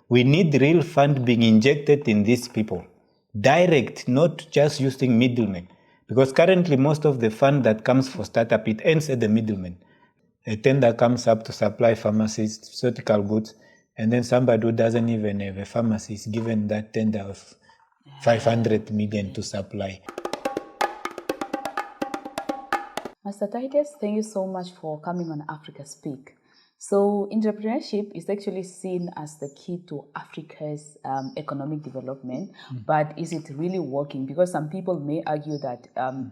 We need real fund being injected in these people. Direct, not just using middlemen. Because currently most of the fund that comes for startup, it ends at the middleman. A tender comes up to supply pharmaceutical goods, and then somebody who doesn't even have a pharmacy is given that tender of 500 million to supply. Master Titus, thank you so much for coming on Africa Speak. So entrepreneurship is actually seen as the key to Africa's economic development, but is it really working? Because some people may argue that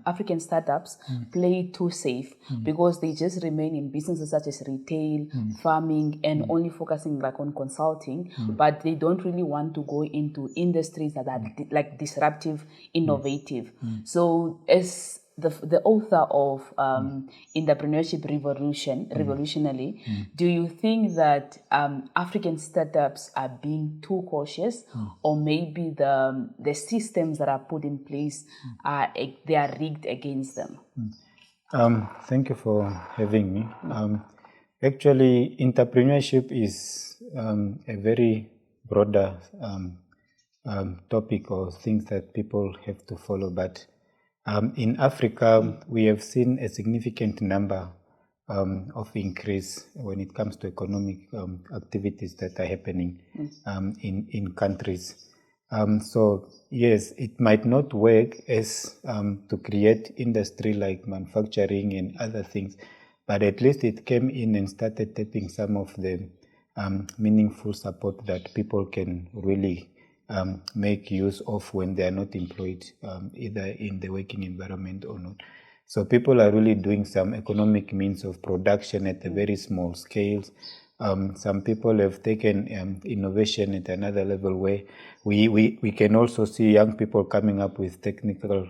African startups play too safe because they just remain in businesses such as retail, farming, and only focusing like on consulting, but they don't really want to go into industries that are like disruptive, innovative. So as the author of Entrepreneurship Revolutionary, do you think that African startups are being too cautious, or maybe the systems that are put in place they are rigged against them? Thank you for having me. Actually, entrepreneurship is a very broader topic or things that people have to follow, but in Africa, we have seen a significant number of increase when it comes to economic activities that are happening in countries. So yes, it might not work as to create industry like manufacturing and other things, but at least it came in and started tapping some of the meaningful support that people can really make use of when they are not employed, either in the working environment or not. So people are really doing some economic means of production at a very small scale. Some people have taken innovation at another level where we can also see young people coming up with technical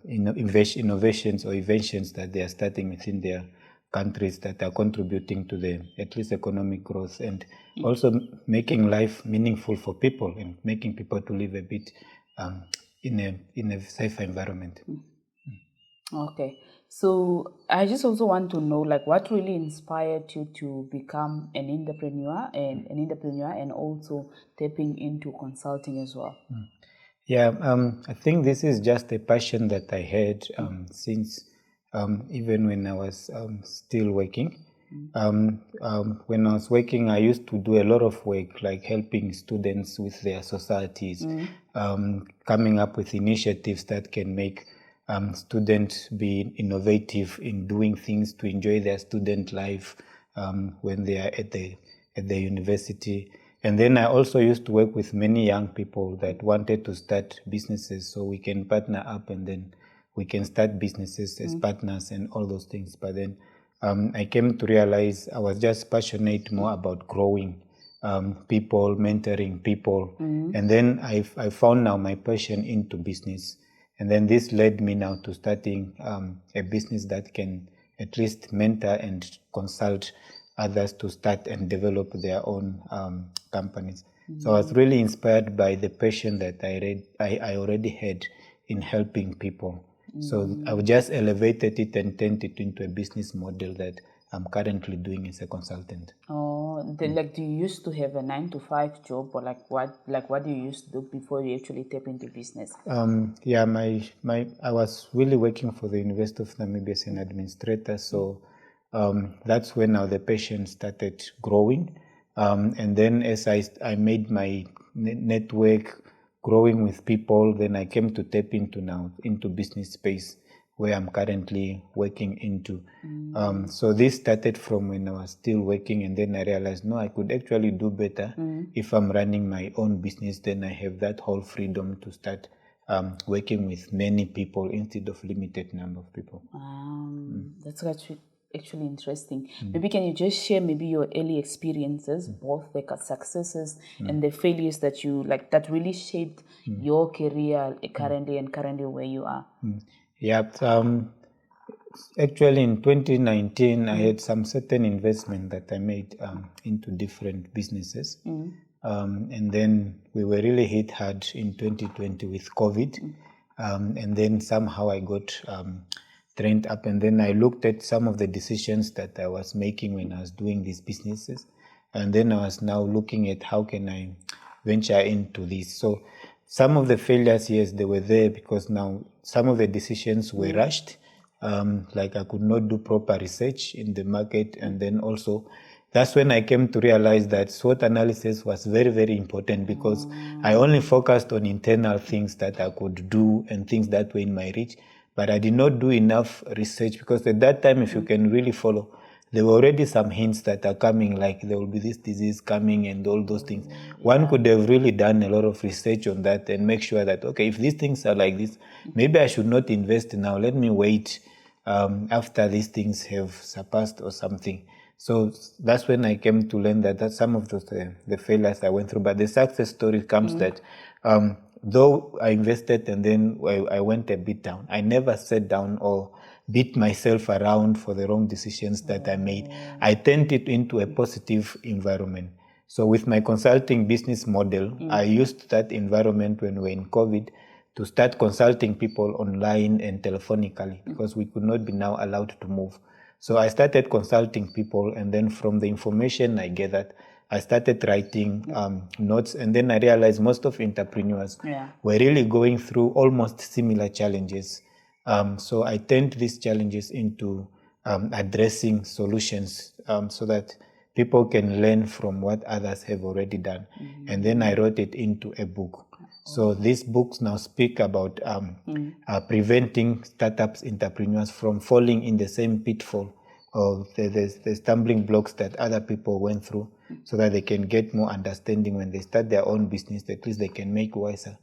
innovations or inventions that they are starting within their countries that are contributing to the at least economic growth and also making life meaningful for people and making people to live a bit in a safer environment. Okay, so I just also want to know, like, what really inspired you to become an entrepreneur and also tapping into consulting as well? Yeah, I think this is just a passion that I had since even when I was still working. When I was working, I used to do a lot of work, like helping students with their societies, coming up with initiatives that can make students be innovative in doing things to enjoy their student life when they are at the university. And then I also used to work with many young people that wanted to start businesses, so we can partner up and then we can start businesses as partners and all those things. But then I came to realize I was just passionate more about growing people, mentoring people. And then I found now my passion into business. And then this led me now to starting a business that can at least mentor and consult others to start and develop their own companies. So I was really inspired by the passion that I already had in helping people. So I just elevated it and turned it into a business model that I'm currently doing as a consultant. Oh, like, do you used to have a 9-to-5 job, or what do you used to do before you actually tap into business? Yeah, I was really working for the University of Namibia as an administrator, so that's when now the passion started growing. And then as I made my network growing with people, then I came to tap into business space where I'm currently working into. So this started from when I was still working, and then I realized, no, I could actually do better if I'm running my own business. Then I have that whole freedom to start working with many people instead of limited number of people. That's actually interesting. Maybe can you just share maybe your early experiences, both the successes and the failures that you like that really shaped your career currently where you are? Yeah, actually in 2019 I had some certain investment that I made into different businesses. And then we were really hit hard in 2020 with COVID. And then somehow I got trained up, and then I looked at some of the decisions that I was making when I was doing these businesses. And then I was now looking at how can I venture into this. So some of the failures, yes, they were there because now some of the decisions were rushed. Like I could not do proper research in the market. And then also, that's when I came to realize that SWOT analysis was very, very important because I only focused on internal things that I could do and things that were in my reach. But I did not do enough research because at that time, if you can really follow, there were already some hints that are coming, like there will be this disease coming and all those things. One could have really done a lot of research on that and make sure that, okay, if these things are like this, maybe I should not invest now. Let me wait after these things have surpassed or something. So that's when I came to learn that some of those the failures I went through. But the success story comes that though I invested and then I went a bit down, I never sat down or beat myself around for the wrong decisions that I made. I turned it into a positive environment. So with my consulting business model, I used that environment when we were in COVID to start consulting people online and telephonically because we could not be now allowed to move. So I started consulting people, and then from the information I gathered, I started writing notes, and then I realized most of entrepreneurs were really going through almost similar challenges. So I turned these challenges into addressing solutions so that people can learn from what others have already done. And then I wrote it into a book. So these books now speak about preventing startups, entrepreneurs from falling in the same pitfall of the stumbling blocks that other people went through, so that they can get more understanding when they start their own business. At least they can make wiser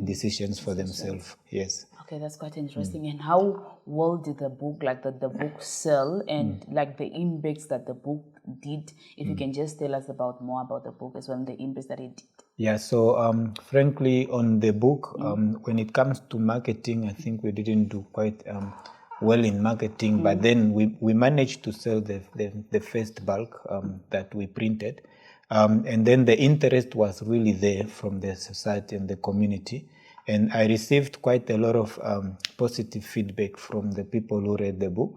decisions for themselves. Yes. Okay, that's quite interesting. And how well did the book, like the book sell, and like the impacts that the book did? If you can just tell us about more about the book as well, and the impacts that it did. Yeah, so frankly, on the book, when it comes to marketing, I think we didn't do quite well in marketing, but then we managed to sell the first bulk that we printed. And then the interest was really there from the society and the community. And I received quite a lot of positive feedback from the people who read the book.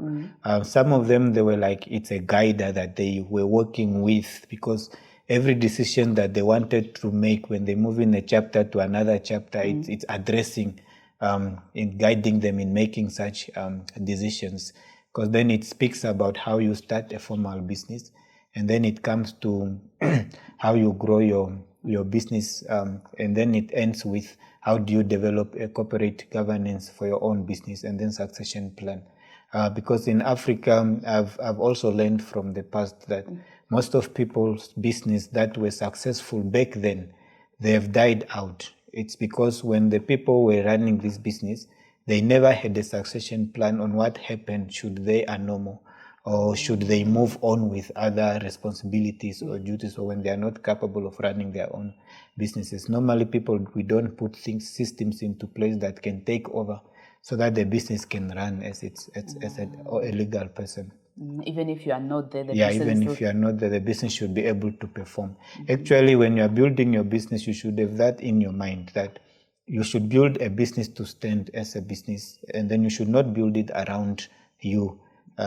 Some of them, they were like, it's a guide that they were working with, because every decision that they wanted to make when they move in a chapter to another chapter, it's addressing, in guiding them in making such decisions. Because then it speaks about how you start a formal business, and then it comes to how you grow your business, and then it ends with how do you develop a corporate governance for your own business, and then succession plan. Because in Africa, I've also learned from the past that most of people's business that were successful back then, they have died out. It's because when the people were running this business, they never had a succession plan on what happened should they are normal, or should they move on with other responsibilities or duties, or when they are not capable of running their own businesses. Normally, we don't put systems into place that can take over so that the business can run as a legal person. Even if you are not there, if you are not there, the business should be able to perform. Actually, when you are building your business, you should have that in your mind, that you should build a business to stand as a business, and then you should not build it around you.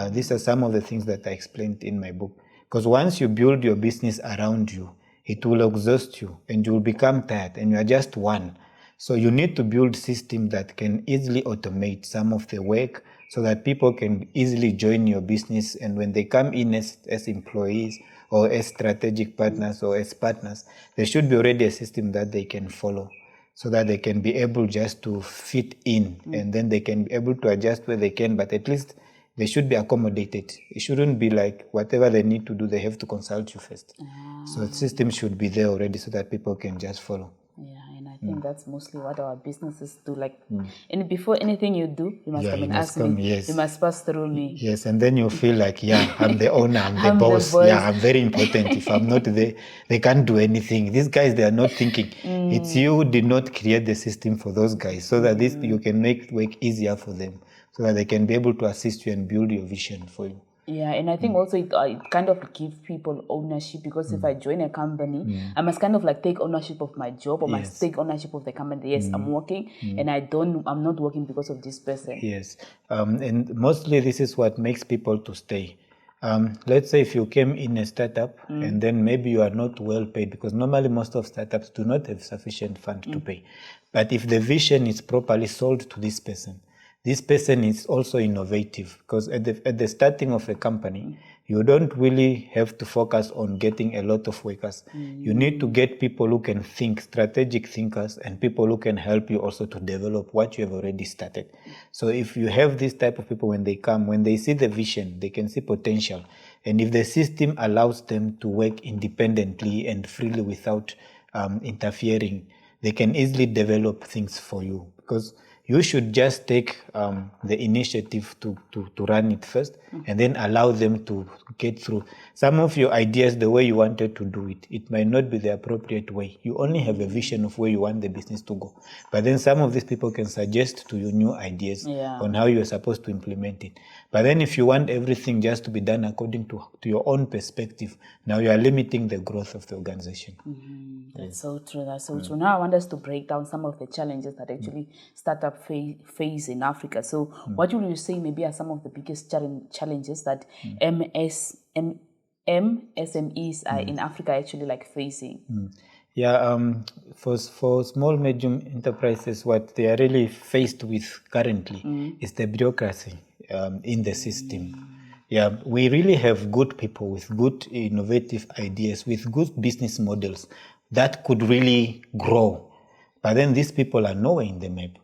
These are some of the things that I explained in my book. Because once you build your business around you, it will exhaust you and you will become tired, and you are just one. So you need to build systems that can easily automate some of the work so that people can easily join your business. And when they come in as employees or as strategic partners or as partners, there should be already a system that they can follow so that they can be able just to fit in, and then they can be able to adjust where they can, but at least they should be accommodated. It shouldn't be like whatever they need to do, they have to consult you first. So the system should be there already so that people can just follow. Yeah, and I think that's mostly what our businesses do. Like, and before anything you do, you must come and ask me. Yes. You must pass through me. Yes, and then you feel like, I'm the owner, I'm the boss. Yeah, I'm very important. If I'm not there, they can't do anything. These guys, they are not thinking. It's you who did not create the system for those guys, so that you can make work easier for them, so that they can be able to assist you and build your vision for you. Yeah, and I think also it kind of gives people ownership, because if I join a company, I must kind of like take ownership of my job, or must take ownership of the company. Yes, I'm working, and I'm not working because of this person. Yes, and mostly this is what makes people to stay. Let's say if you came in a startup and then maybe you are not well paid, because normally most of startups do not have sufficient fund to pay. But if the vision is properly sold to this person is also innovative, because at the starting of a company, you don't really have to focus on getting a lot of workers. You need to get people who can think, strategic thinkers, and people who can help you also to develop what you have already started. So if you have this type of people, when they come, when they see the vision, they can see potential. And if the system allows them to work independently and freely without interfering, they can easily develop things for you, because you should just take the initiative to run it first, and then allow them to get through. Some of your ideas, the way you wanted to do it, it might not be the appropriate way. You only have a vision of where you want the business to go. But then some of these people can suggest to you new ideas on how you're supposed to implement it. But then if you want everything just to be done according to your own perspective, now you are limiting the growth of the organization. That's so true. That's so true. Now I want us to break down some of the challenges that actually startup face in Africa. So what would you say maybe are some of the biggest challenges that MSMEs are in Africa actually like facing? Yeah, for small, medium enterprises, what they are really faced with currently is the bureaucracy in the system. Yeah, we really have good people with good innovative ideas, with good business models that could really grow. But then these people are nowhere in the map.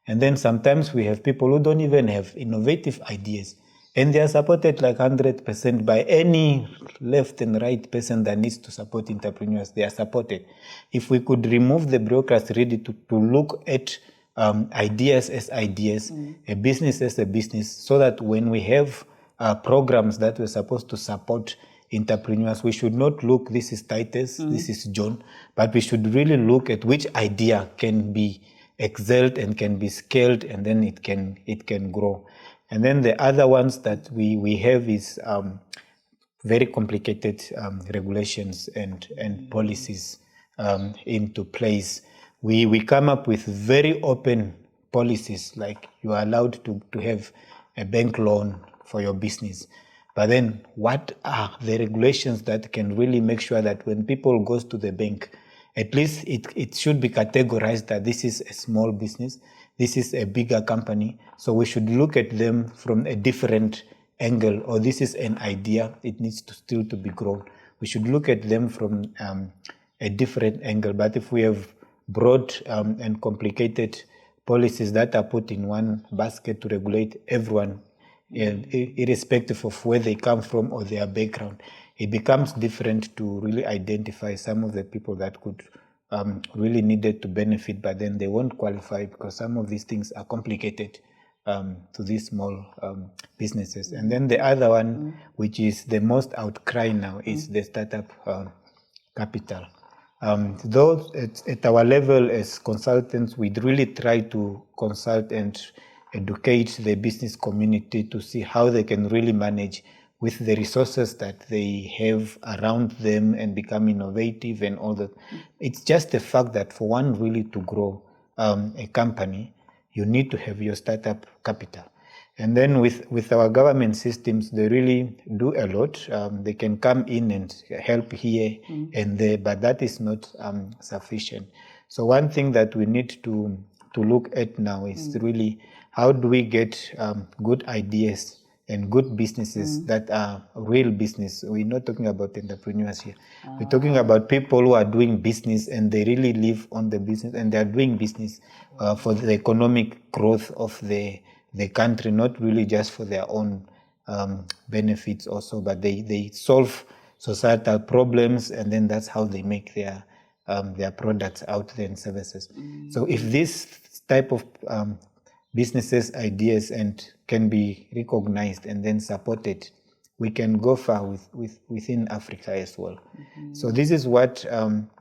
And then sometimes we have people who don't even have innovative ideas, and they are supported like 100% by any left and right person that needs to support entrepreneurs. They are supported. If we could remove the bureaucracy really to look at ideas as ideas, a business as a business, so that when we have programs that we're supposed to support entrepreneurs, we should not look, this is Titus, this is John, but we should really look at which idea can be excelled and can be scaled, and then it can grow. And then the other ones that we have is very complicated regulations and policies into place. We come up with very open policies, like you are allowed to have a bank loan for your business. But then what are the regulations that can really make sure that when people goes to the bank, at least it should be categorized that this is a small business, this is a bigger company, so we should look at them from a different angle, or this is an idea, it needs to still to be grown. We should look at them from a different angle. But if we have broad and complicated policies that are put in one basket to regulate everyone, irrespective of where they come from or their background, it becomes different to really identify some of the people that could really needed to benefit, but then they won't qualify because some of these things are complicated to these small businesses. And then the other one, which is the most outcry now, is the startup capital. Though at our level as consultants, we'd really try to consult and educate the business community to see how they can really manage with the resources that they have around them and become innovative and all that. It's just the fact that for one really to grow a company, you need to have your startup capital. And then with our government systems, they really do a lot. They can come in and help here and there, but that is not sufficient. So one thing that we need to look at now is really how do we get good ideas and good businesses that are real business. We're not talking about entrepreneurs here. We're talking about people who are doing business and they really live on the business and they are doing business for the economic growth of the country, not really just for their own benefits also, but they solve societal problems, and then that's how they make their products out there and services. So if this type of businesses, ideas, and can be recognized and then supported, we can go far within Africa as well. So this is what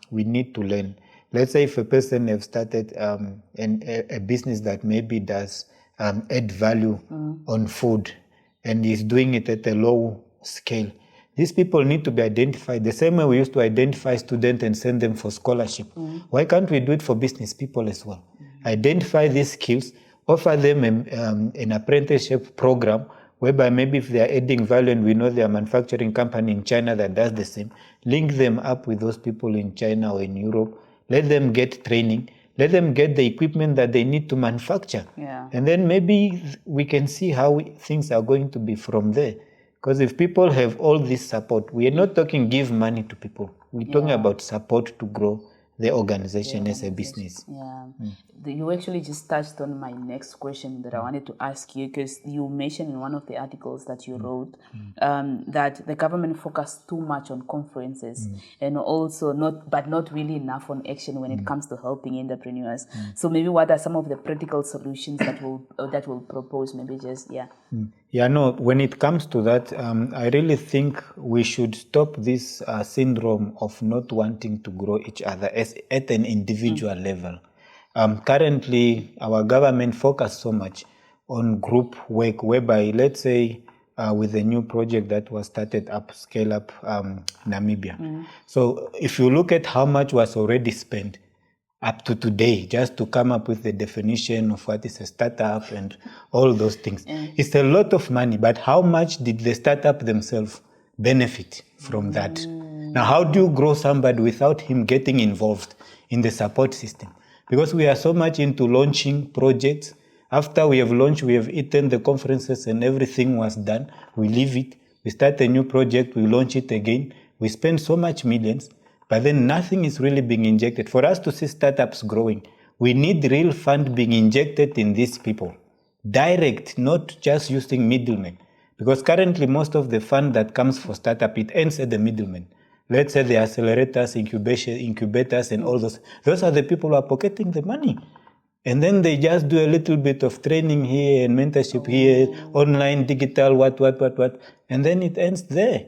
we need to learn. Let's say if a person have started a business that maybe does add value on food and is doing it at a low scale, these people need to be identified the same way we used to identify students and send them for scholarship. Why can't we do it for business people as well? Identify these skills, offer them an apprenticeship program whereby maybe if they are adding value and we know they are a manufacturing company in China that does the same, link them up with those people in China or in Europe, let them get training, let them get the equipment that they need to manufacture. Yeah. And then maybe we can see how things are going to be from there. Because if people have all this support, we are not talking give money to people. We're talking about support to grow the organization as a business. Yeah. You actually just touched on my next question that I wanted to ask you, because you mentioned in one of the articles that you wrote that the government focused too much on conferences and also not really enough on action when it comes to helping entrepreneurs. So maybe what are some of the practical solutions that will propose? Maybe just Yeah, no, when it comes to that, I really think we should stop this syndrome of not wanting to grow each other at an individual level. Currently, our government focuses so much on group work, whereby, let's say, with a new project that was started up, Scale Up Namibia. So if you look at how much was already spent up to today, just to come up with the definition of what is a startup and all those things. It's a lot of money, but how much did the startup themselves benefit from that? Now, how do you grow somebody without him getting involved in the support system? Because we are so much into launching projects. After we have launched, we have eaten the conferences and everything was done. We leave it. We start a new project. We launch it again. We spend so much millions. But then nothing is really being injected. For us to see startups growing, we need real fund being injected in these people. Direct, not just using middlemen. Because currently most of the fund that comes for startup, it ends at the middlemen. Let's say the accelerators, incubators and all those. Those are the people who are pocketing the money. And then they just do a little bit of training here and mentorship here, online, digital, what. And then it ends there.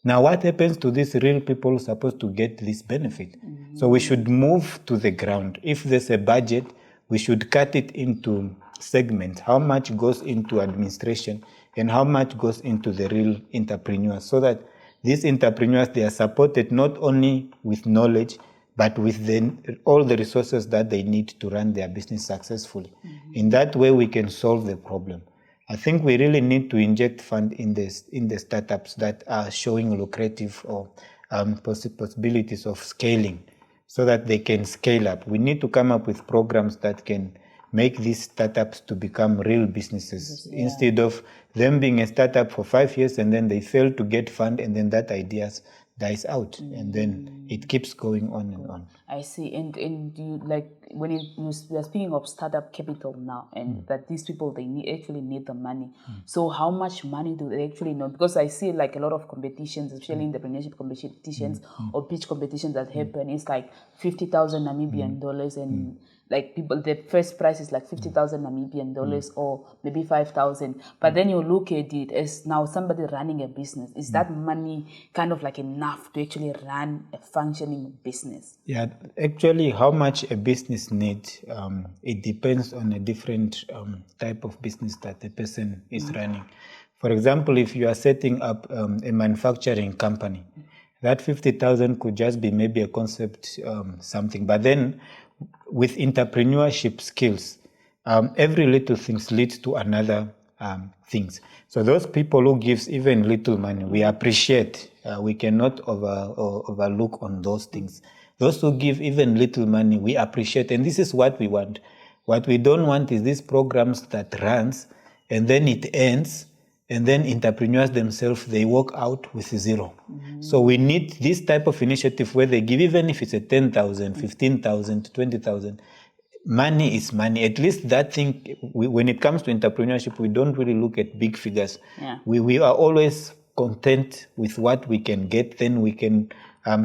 Now, what happens to these real people supposed to get this benefit? So we should move to the ground. If there's a budget, we should cut it into segments. How much goes into administration and how much goes into the real entrepreneurs, so that these entrepreneurs, they are supported not only with knowledge, but with all the resources that they need to run their business successfully. In that way, we can solve the problem. I think we really need to inject fund in the startups that are showing lucrative or possibilities of scaling, so that they can scale up. We need to come up with programs that can make these startups to become real businesses, instead of them being a startup for 5 years and then they fail to get fund and then that idea dies out and then it keeps going on and on. I see. And you, like, when you are speaking of startup capital now, and that these people, they actually need the money. So how much money do they actually know? Because I see like a lot of competitions, especially entrepreneurship competitions or pitch competitions that happen. It's like 50,000 Namibian dollars and like people, the first price is like 50,000 Namibian dollars or maybe 5,000. But then you look at it as now somebody running a business. Is that money kind of like enough to actually run a functioning business? Yeah, actually, how much a business needs, it depends on a different type of business that the person is running. For example, if you are setting up a manufacturing company, that 50,000 could just be maybe a concept something. But then with entrepreneurship skills, every little thing leads to another things. So those people who gives even little money, we appreciate. We cannot overlook on those things. Those who give even little money, we appreciate. And this is what we want. What we don't want is these programs that runs and then it ends, and then entrepreneurs themselves, they walk out with zero. So we need this type of initiative where they give, even if it's a 10,000, 15,000, 20,000. Money is money. At least that thing, when it comes to entrepreneurship, we don't really look at big figures. Yeah. We are always content with what we can get, then we can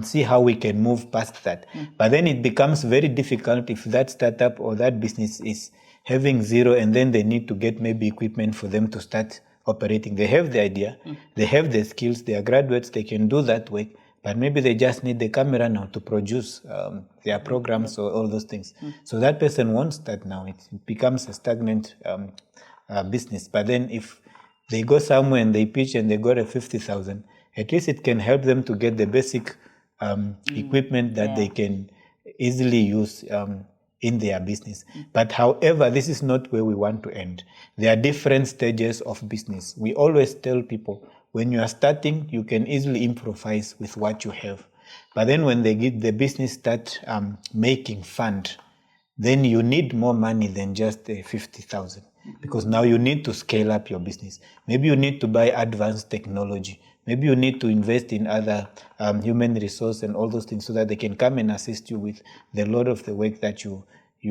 see how we can move past that. But then it becomes very difficult if that startup or that business is having zero and then they need to get maybe equipment for them to start operating. They have the idea, they have the skills, they are graduates, they can do that work, but maybe they just need the camera now to produce their programs or all those things. So that person wants that now. It becomes a stagnant business. But then if they go somewhere and they pitch and they got a 50,000, at least it can help them to get the basic equipment that they can easily use in their business. But however, this is not where we want to end. There are different stages of business. We always tell people, when you are starting, you can easily improvise with what you have. But then when the business start making fund, then you need more money than just 50,000, because now you need to scale up your business. Maybe you need to buy advanced technology. Maybe you need to invest in other human resource and all those things, so that they can come and assist you with the load of the work that you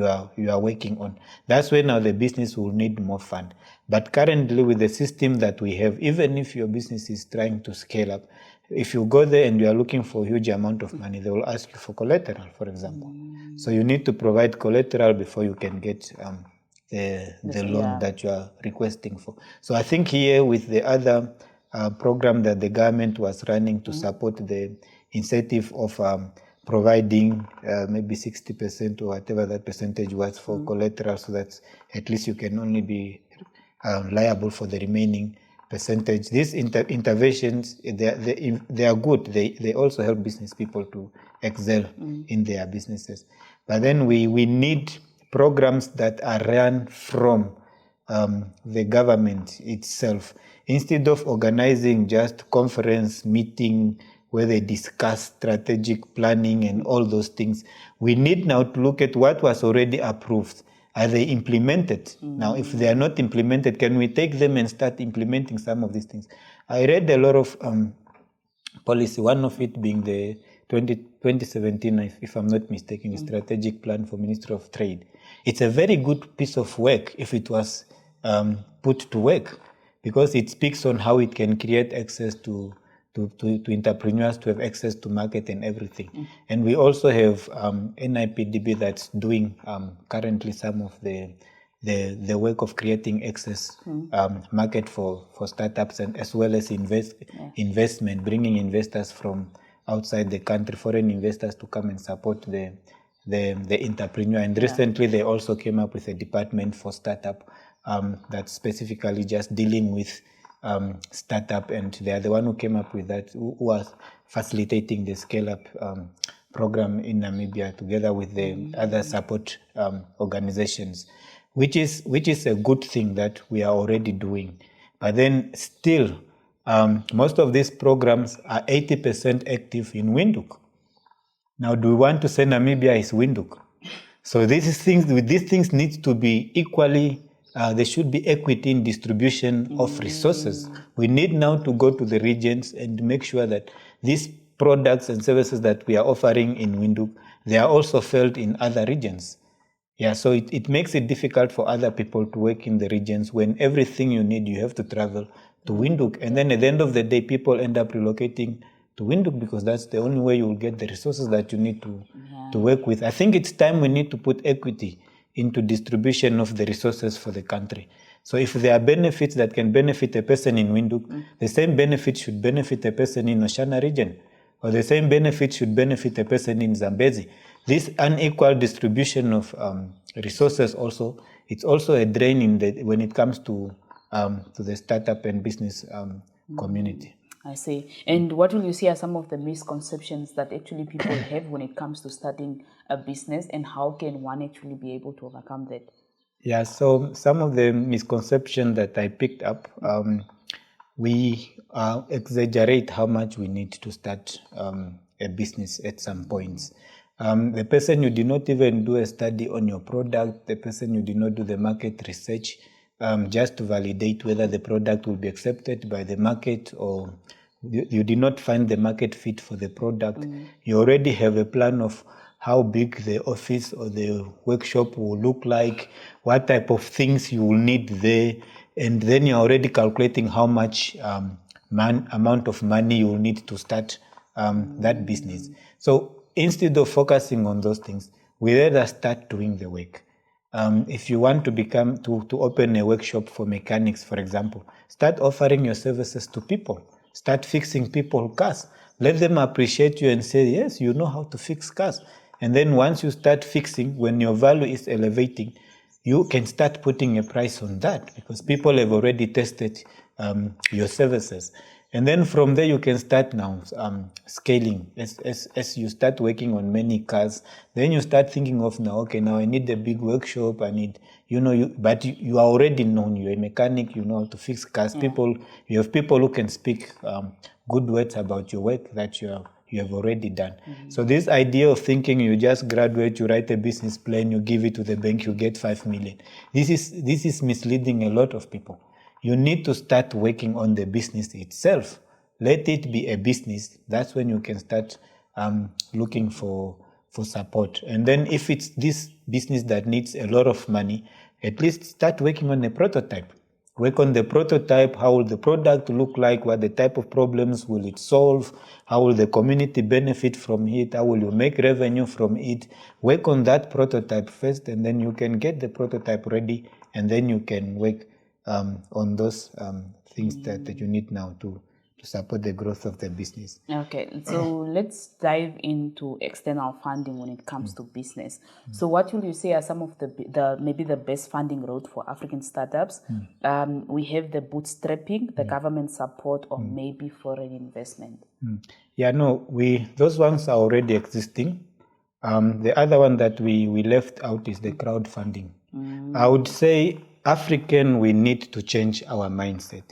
are working on. That's when now the business will need more fund. But currently, with the system that we have, even if your business is trying to scale up, if you go there and you are looking for a huge amount of money, they will ask you for collateral, for example. So you need to provide collateral before you can get the loan that you are requesting for. So I think here, with the other program that the government was running to support the incentive of providing maybe 60% or whatever that percentage was for collateral, so that at least you can only be liable for the remaining percentage. These interventions, they are good. They also help business people to excel in their businesses. But then we need programs that are run from the government itself. Instead of organizing just conference meeting where they discuss strategic planning and all those things, we need now to look at what was already approved. Are they implemented? Now, if they are not implemented, can we take them and start implementing some of these things? I read a lot of policy, one of it being the 2017, if I'm not mistaken, strategic plan for Ministry of Trade. It's a very good piece of work if it was put to work, because it speaks on how it can create access to entrepreneurs to have access to market and everything. And we also have NIPDB that's doing currently some of the work of creating access market for startups, and as well as investment, bringing investors from outside the country, foreign investors, to come and support the entrepreneur. And recently they also came up with a department for startup that's specifically just dealing with startup, and they are the one who came up with that, who was facilitating the scale-up program in Namibia together with the other support organizations, which is a good thing that we are already doing. But then still, most of these programs are 80% active in Windhoek. Now, do we want to say Namibia is Windhoek? So these things need to be equally. There should be equity in distribution of resources. We need now to go to the regions and make sure that these products and services that we are offering in Windhoek, they are also felt in other regions. Yeah, so it makes it difficult for other people to work in the regions when everything you need, you have to travel to Windhoek. And then at the end of the day, people end up relocating to Windhoek, because that's the only way you will get the resources that you need to work with. I think it's time we need to put equity into distribution of the resources for the country. So if there are benefits that can benefit a person in Windhoek, the same benefit should benefit a person in Oshana region, or the same benefit should benefit a person in Zambezi. This unequal distribution of resources also, it's also a drain when it comes to the startup and business community. I see. And what will you see are some of the misconceptions that actually people have when it comes to starting a business, and how can one actually be able to overcome that? Yeah, so some of the misconceptions that I picked up, we exaggerate how much we need to start a business at some points. The person you did not even do a study on your product, the person you did not do the market research just to validate whether the product will be accepted by the market, or you did not find the market fit for the product. You already have a plan of how big the office or the workshop will look like, what type of things you will need there, and then you're already calculating how much amount of money you will need to start that business. So instead of focusing on those things, we rather start doing the work. If you want to open a workshop for mechanics, for example, start offering your services to people. Start fixing people's cars. Let them appreciate you and say, yes, you know how to fix cars. And then once you start fixing, when your value is elevating, you can start putting a price on that, because people have already tested your services. And then from there, you can start now scaling. As you start working on many cars, then you start thinking of now, okay, now I need a big workshop. I need, but you are already known. You're a mechanic. You know how to fix cars. You have people who can speak good words about your work that you have already done. So this idea of thinking you just graduate, you write a business plan, you give it to the bank, you get 5 million. This is misleading a lot of people. You need to start working on the business itself. Let it be a business. That's when you can start looking for support. And then if it's this business that needs a lot of money, at least start working on a prototype. Work on the prototype. How will the product look like? What the type of problems will it solve? How will the community benefit from it? How will you make revenue from it? Work on that prototype first, and then you can get the prototype ready, and then you can work on those things that you need now to support the growth of the business. Okay, so let's dive into external funding when it comes to business. So what will you say are some of the maybe the best funding route for African startups? We have the bootstrapping, the government support, or maybe foreign investment. Yeah, no, those ones are already existing. The other one that we left out is the crowdfunding. I would say African, we need to change our mindset.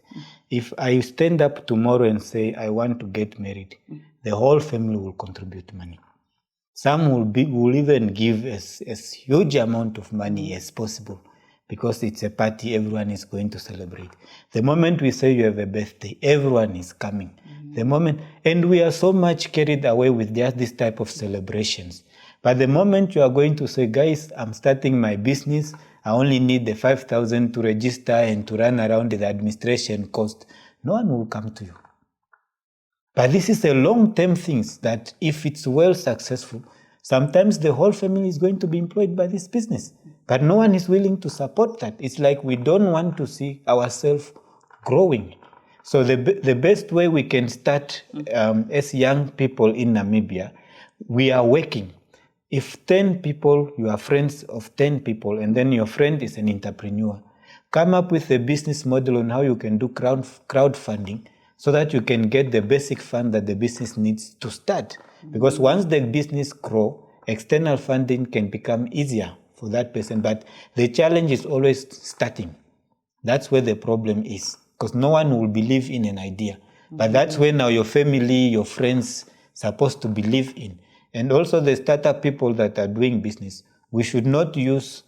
If I stand up tomorrow and say I want to get married, the whole family will contribute money. Some will even give as huge amount of money as possible, because it's a party everyone is going to celebrate. The moment we say you have a birthday, everyone is coming. The moment, and we are so much carried away with just this type of celebrations. But the moment you are going to say, guys, I'm starting my business, I only need the 5,000 to register and to run around the administration cost, no one will come to you. But this is a long-term thing that if it's well successful, sometimes the whole family is going to be employed by this business. But no one is willing to support that. It's like we don't want to see ourselves growing. So the best way we can start as young people in Namibia, we are working. If 10 people, you are friends of 10 people, and then your friend is an entrepreneur, come up with a business model on how you can do crowdfunding so that you can get the basic fund that the business needs to start. Because once the business grows, external funding can become easier for that person. But the challenge is always starting. That's where the problem is, because no one will believe in an idea. But that's where now your family, your friends supposed to believe in. And also the startup people that are doing business, we should not use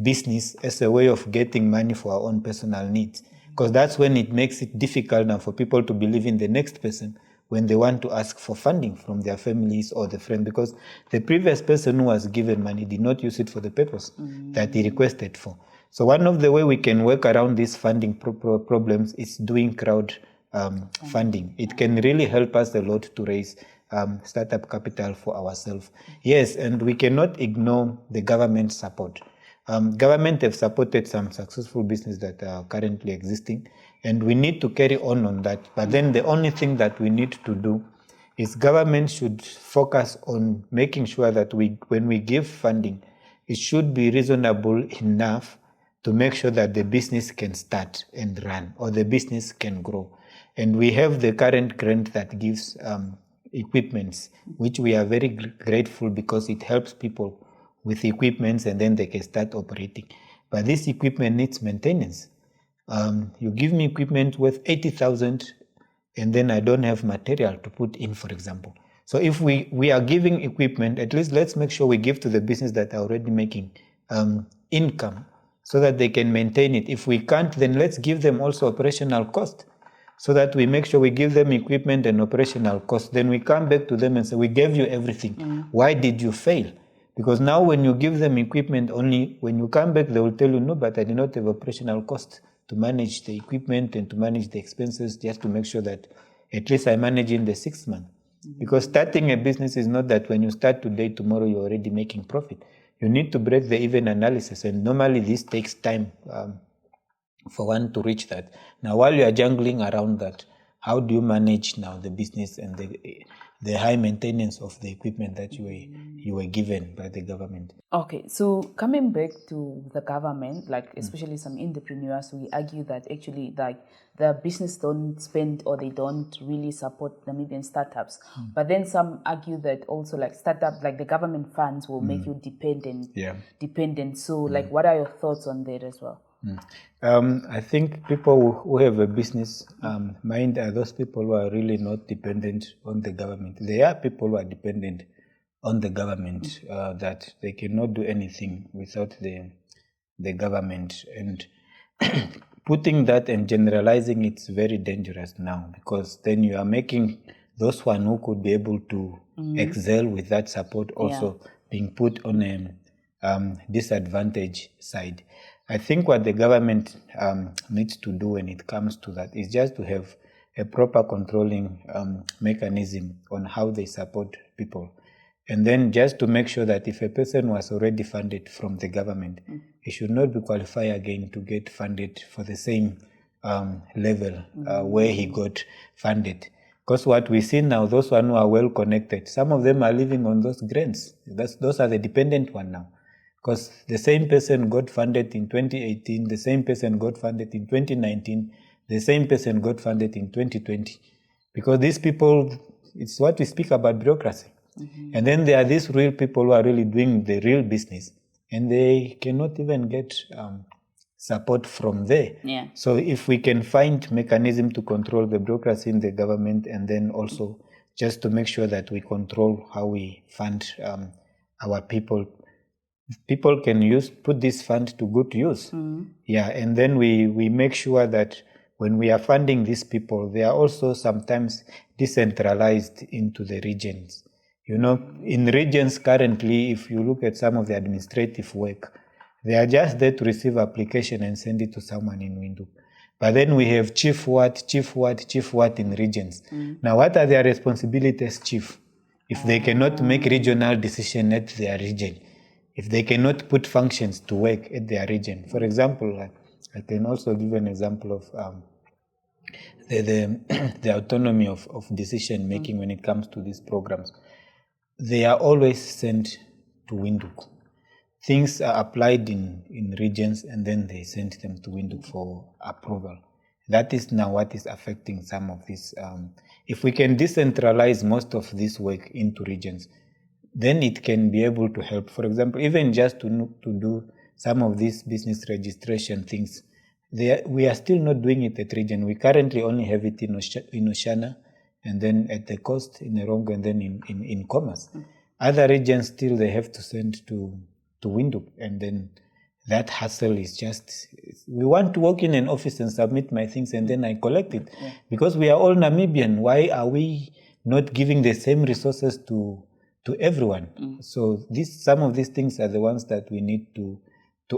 business as a way of getting money for our own personal needs, because that's when it makes it difficult now for people to believe in the next person when they want to ask for funding from their families or the friend, because the previous person who was given money did not use it for the purpose that he requested for. So one of the way we can work around these funding problems is doing crowd funding. It can really help us a lot to raise startup capital for ourselves. Yes, and we cannot ignore the government support. Government have supported some successful business that are currently existing, and we need to carry on that. But then the only thing that we need to do is government should focus on making sure that when we give funding, it should be reasonable enough to make sure that the business can start and run, or the business can grow. And we have the current grant that gives equipments, which we are very grateful, because it helps people with equipments and then they can start operating. But this equipment needs maintenance. You give me equipment worth 80,000 and then I don't have material to put in, for example. So if we are giving equipment, at least let's make sure we give to the business that are already making income so that they can maintain it. If we can't, then let's give them also operational cost, so that we make sure we give them equipment and operational costs. Then we come back to them and say, we gave you everything. Why did you fail? Because now when you give them equipment, only when you come back, they will tell you, no, but I did not have operational cost to manage the equipment and to manage the expenses, just to make sure that at least I manage in the 6 months. Because starting a business is not that when you start today, tomorrow you're already making profit. You need to break the even analysis, and normally this takes time for one to reach that. Now, while you are jungling around that, how do you manage now the business and the high maintenance of the equipment that you were given by the government. Okay, so coming back to the government, like especially some entrepreneurs, we argue that actually like the business don't spend or they don't really support Namibian startups. But then some argue that also like startup, like the government funds will make you dependent. So like, what are your thoughts on that as well? I think people who have a business mind are those people who are really not dependent on the government. There are people who are dependent on the government, that they cannot do anything without the government. And putting that and generalizing, it's very dangerous now, because then you are making those one who could be able to excel with that support also being put on a disadvantage side. I think what the government needs to do when it comes to that is just to have a proper controlling mechanism on how they support people. And then just to make sure that if a person was already funded from the government, he should not be qualified again to get funded for the same level where he got funded. Because what we see now, those one who are well connected, some of them are living on those grants. Those are the dependent one now. Because the same person got funded in 2018, the same person got funded in 2019, the same person got funded in 2020. Because these people, it's what we speak about, bureaucracy. And then there are these real people who are really doing the real business, and they cannot even get support from there. So if we can find mechanism to control the bureaucracy in the government, and then also just to make sure that we control how we fund our people can put this fund to good use. And then we make sure that when we are funding these people, they are also sometimes decentralized into the regions. You know, in regions currently, if you look at some of the administrative work, they are just there to receive application and send it to someone in Windhoek. But then we have chief what in regions. Now, what are their responsibilities, chief? If they cannot make regional decision at their region, if they cannot put functions to work at their region. For example, I can also give an example of the autonomy of decision making when it comes to these programs. They are always sent to Windhoek. Things are applied in regions, and then they send them to Windhoek for approval. That is now what is affecting some of this. If we can decentralize most of this work into regions, then it can be able to help. For example, even just to do some of these business registration things, we are still not doing it at region. We currently only have it in Oshana, and then at the coast in Erongo, and then in Commerce. Other regions still they have to send to Windhoek, and then that hassle is just, we want to walk in an office and submit my things and then I collect it. Because we are all Namibian, why are we not giving the same resources to everyone? So some of these things are the ones that we need to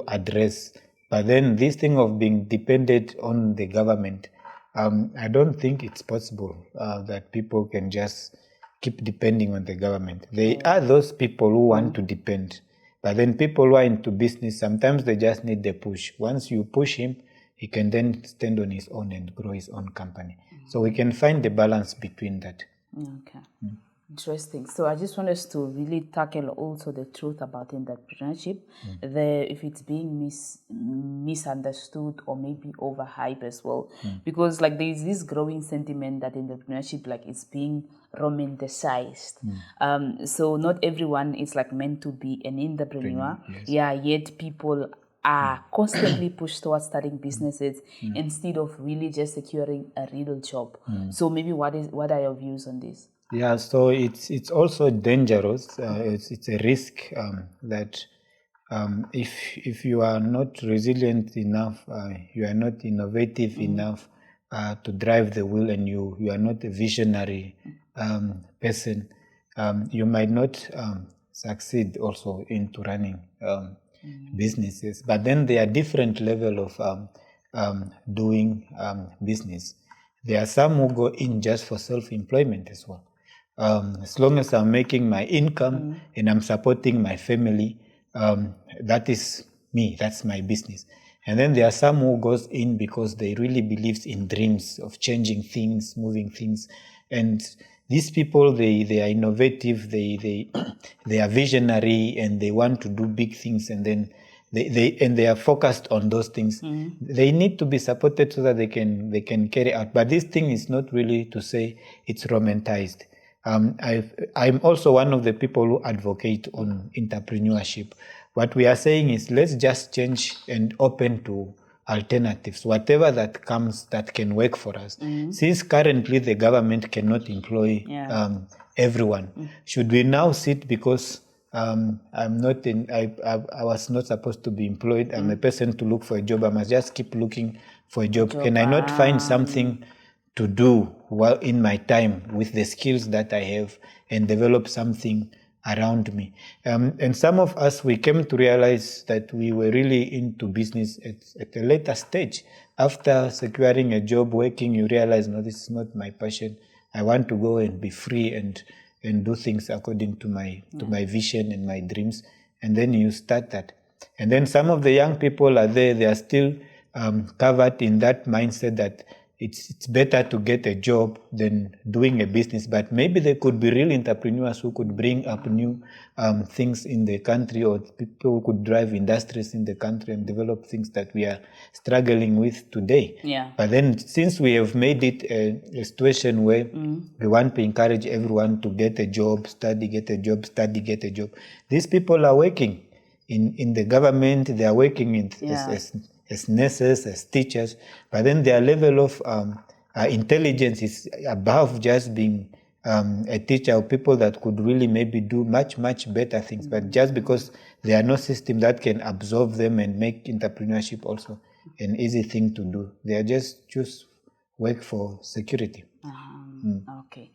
address. But then this thing of being dependent on the government, I don't think it's possible that people can just keep depending on the government. They are those people who want to depend. But then people who are into business, sometimes they just need the push. Once you push him, he can then stand on his own and grow his own company. So we can find the balance between that. Okay. Interesting. So I just want us to really tackle also the truth about entrepreneurship, if it's being misunderstood or maybe overhyped as well. Because like there is this growing sentiment that entrepreneurship like is being romanticized. So not everyone is like meant to be an entrepreneur. Yet people are constantly pushed towards starting businesses instead of really just securing a real job. So maybe what are your views on this? Yeah, so it's also dangerous. It's a risk that if you are not resilient enough, you are not innovative enough to drive the wheel, and you are not a visionary person, you might not succeed also into running businesses. But then there are different levels of doing business. There are some who go in just for self-employment as well. As long as I'm making my income and I'm supporting my family, that is me, that's my business. And then there are some who goes in because they really believes in dreams of changing things, moving things. And these people, they are innovative, they they are visionary, and they want to do big things, and then they are focused on those things. They need to be supported so that they can carry out. But this thing is not really to say it's romanticized. I'm also one of the people who advocate on entrepreneurship. What we are saying is, let's just change and open to alternatives, whatever that comes that can work for us. Since currently the government cannot employ everyone, should we now sit because I was not supposed to be employed. I'm a person to look for a job. I must just keep looking for a job. Can I not find something to do while in my time with the skills that I have and develop something around me? And some of us, we came to realize that we were really into business at a later stage. After securing a job, working, you realize, no, this is not my passion. I want to go and be free and do things according to my vision and my dreams. And then you start that. And then some of the young people are there, they are still covered in that mindset that it's better to get a job than doing a business. But maybe they could be real entrepreneurs who could bring up new things in the country, or people who could drive industries in the country and develop things that we are struggling with today. Yeah. But then since we have made it a situation where we want to encourage everyone to get a job, study, get a job, study, get a job. These people are working in the government, they are working as nurses, as teachers, but then their level of intelligence is above just being a teacher, or people that could really maybe do much, much better things. But just because there are no system that can absorb them and make entrepreneurship also an easy thing to do, they are just choose work for security. Okay.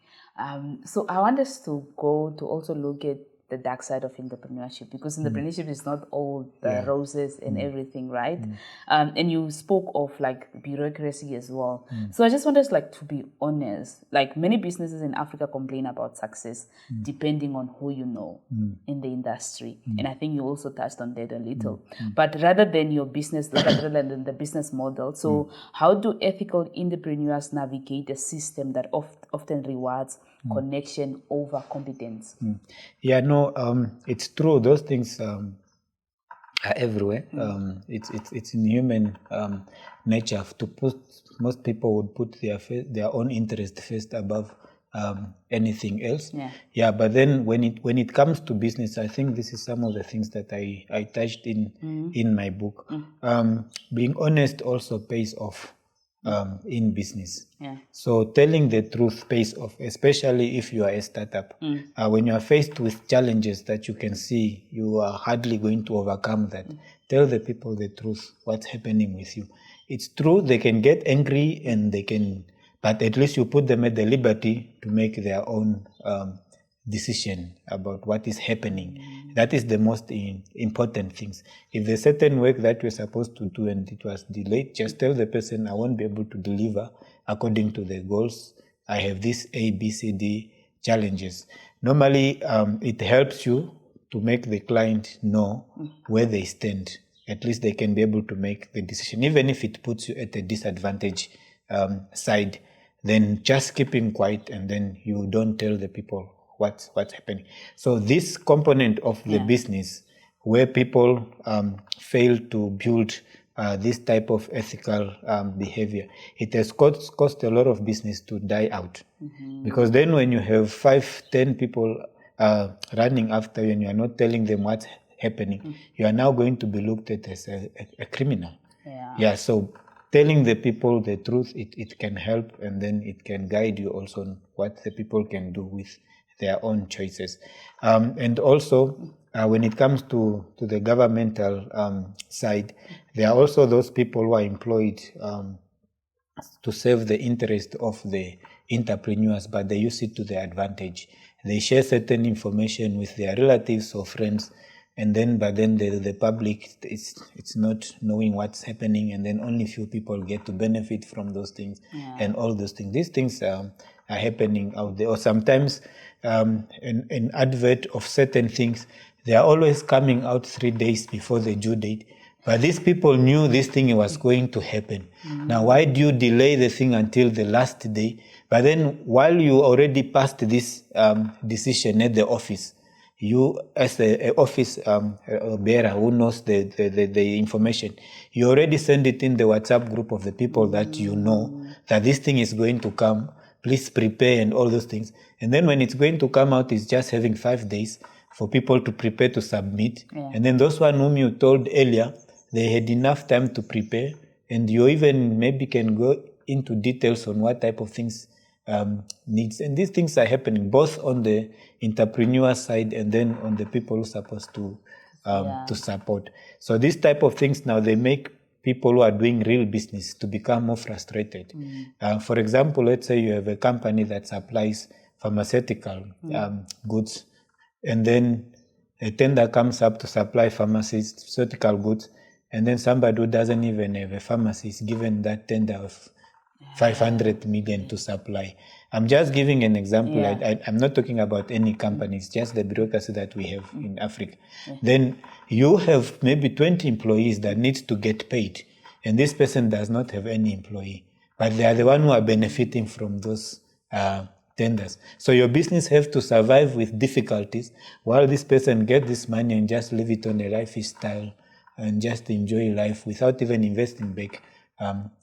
So I want us to go to also look at the dark side of entrepreneurship, because entrepreneurship is not all the roses and everything, right? And you spoke of like bureaucracy as well. So I just want us to be honest. Like, many businesses in Africa complain about success depending on who you know in the industry. And I think you also touched on that a little. But rather than your business, rather than the business model, so how do ethical entrepreneurs navigate a system that often rewards connection over competence? Yeah, no, it's true. Those things are everywhere. It's in human nature to put. Most people would put their own interest first above anything else. Yeah. But then when it comes to business, I think this is some of the things that I touched in my book. Being honest also pays off. In business. So telling the truth pays off, especially if you are a startup. When you are faced with challenges that you can see you are hardly going to overcome that, tell the people the truth, what's happening with you. It's true, they can get angry and they can, but at least you put them at the liberty to make their own decision about what is happening. That is the most important things. If there's certain work that we're supposed to do and it was delayed, just tell the person, I won't be able to deliver according to the goals. I have this A, B, C, D challenges. Normally, it helps you to make the client know where they stand. At least they can be able to make the decision. Even if it puts you at a disadvantage side, then just keeping quiet and then you don't tell the people what's happening. So this component of the business where people fail to build this type of ethical behavior, it has cost a lot of business to die out. Because then when you have 5-10 people running after you and you are not telling them what's happening, you are now going to be looked at as a criminal. So telling the people the truth, it can help, and then it can guide you also on what the people can do with their own choices. And also, when it comes to the governmental side, there are also those people who are employed to serve the interest of the entrepreneurs, but they use it to their advantage. They share certain information with their relatives or friends, and then the public, it's not knowing what's happening, and then only few people get to benefit from those things and all those things. These things are happening out there. Or sometimes an advert of certain things, they are always coming out 3 days before the due date. But these people knew this thing was going to happen. Now, why do you delay the thing until the last day? But then while you already passed this decision at the office, you as a office bearer who knows the information, you already send it in the WhatsApp group of the people that you know that this thing is going to come. Please prepare and all those things. And then when it's going to come out, it's just having 5 days for people to prepare to submit. And then those one whom you told earlier, they had enough time to prepare. And you even maybe can go into details on what type of things needs. And these things are happening both on the entrepreneur side and then on the people who are supposed to support. So these type of things now, they make people who are doing real business to become more frustrated. For example, let's say you have a company that supplies pharmaceutical goods, and then a tender comes up to supply pharmaceutical goods, and then somebody who doesn't even have a pharmacy is given that tender of 500 million to supply. I'm just giving an example. I'm not talking about any companies, just the bureaucracy that we have in Africa. Then you have maybe 20 employees that need to get paid, and this person does not have any employee, but they are the one who are benefiting from those tenders. So your business have to survive with difficulties while this person get this money and just live it on a lifestyle and just enjoy life without even investing back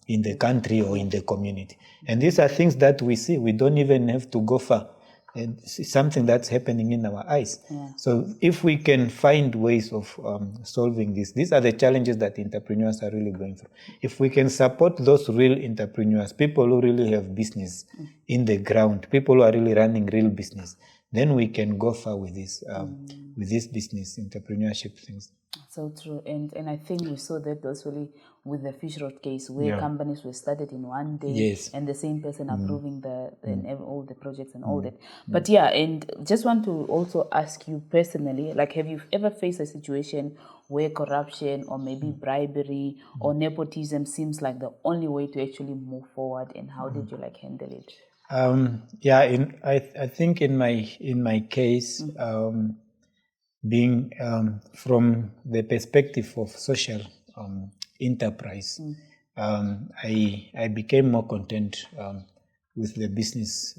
in the country or in the community. And these are things that we see. We don't even have to go far. It's something that's happening in our eyes. So if we can find ways of solving this, these are the challenges that entrepreneurs are really going through. If we can support those real entrepreneurs, people who really have business in the ground, people who are really running real business, then we can go far with this business entrepreneurship things. So true, and I think we saw that also with the fish rod case, where companies were started in one day, and the same person approving all the projects and all that. But and just want to also ask you personally, like, have you ever faced a situation where corruption or maybe bribery or nepotism seems like the only way to actually move forward, and how did you handle it? I think in my case. Being from the perspective of social enterprise, I became more content with the business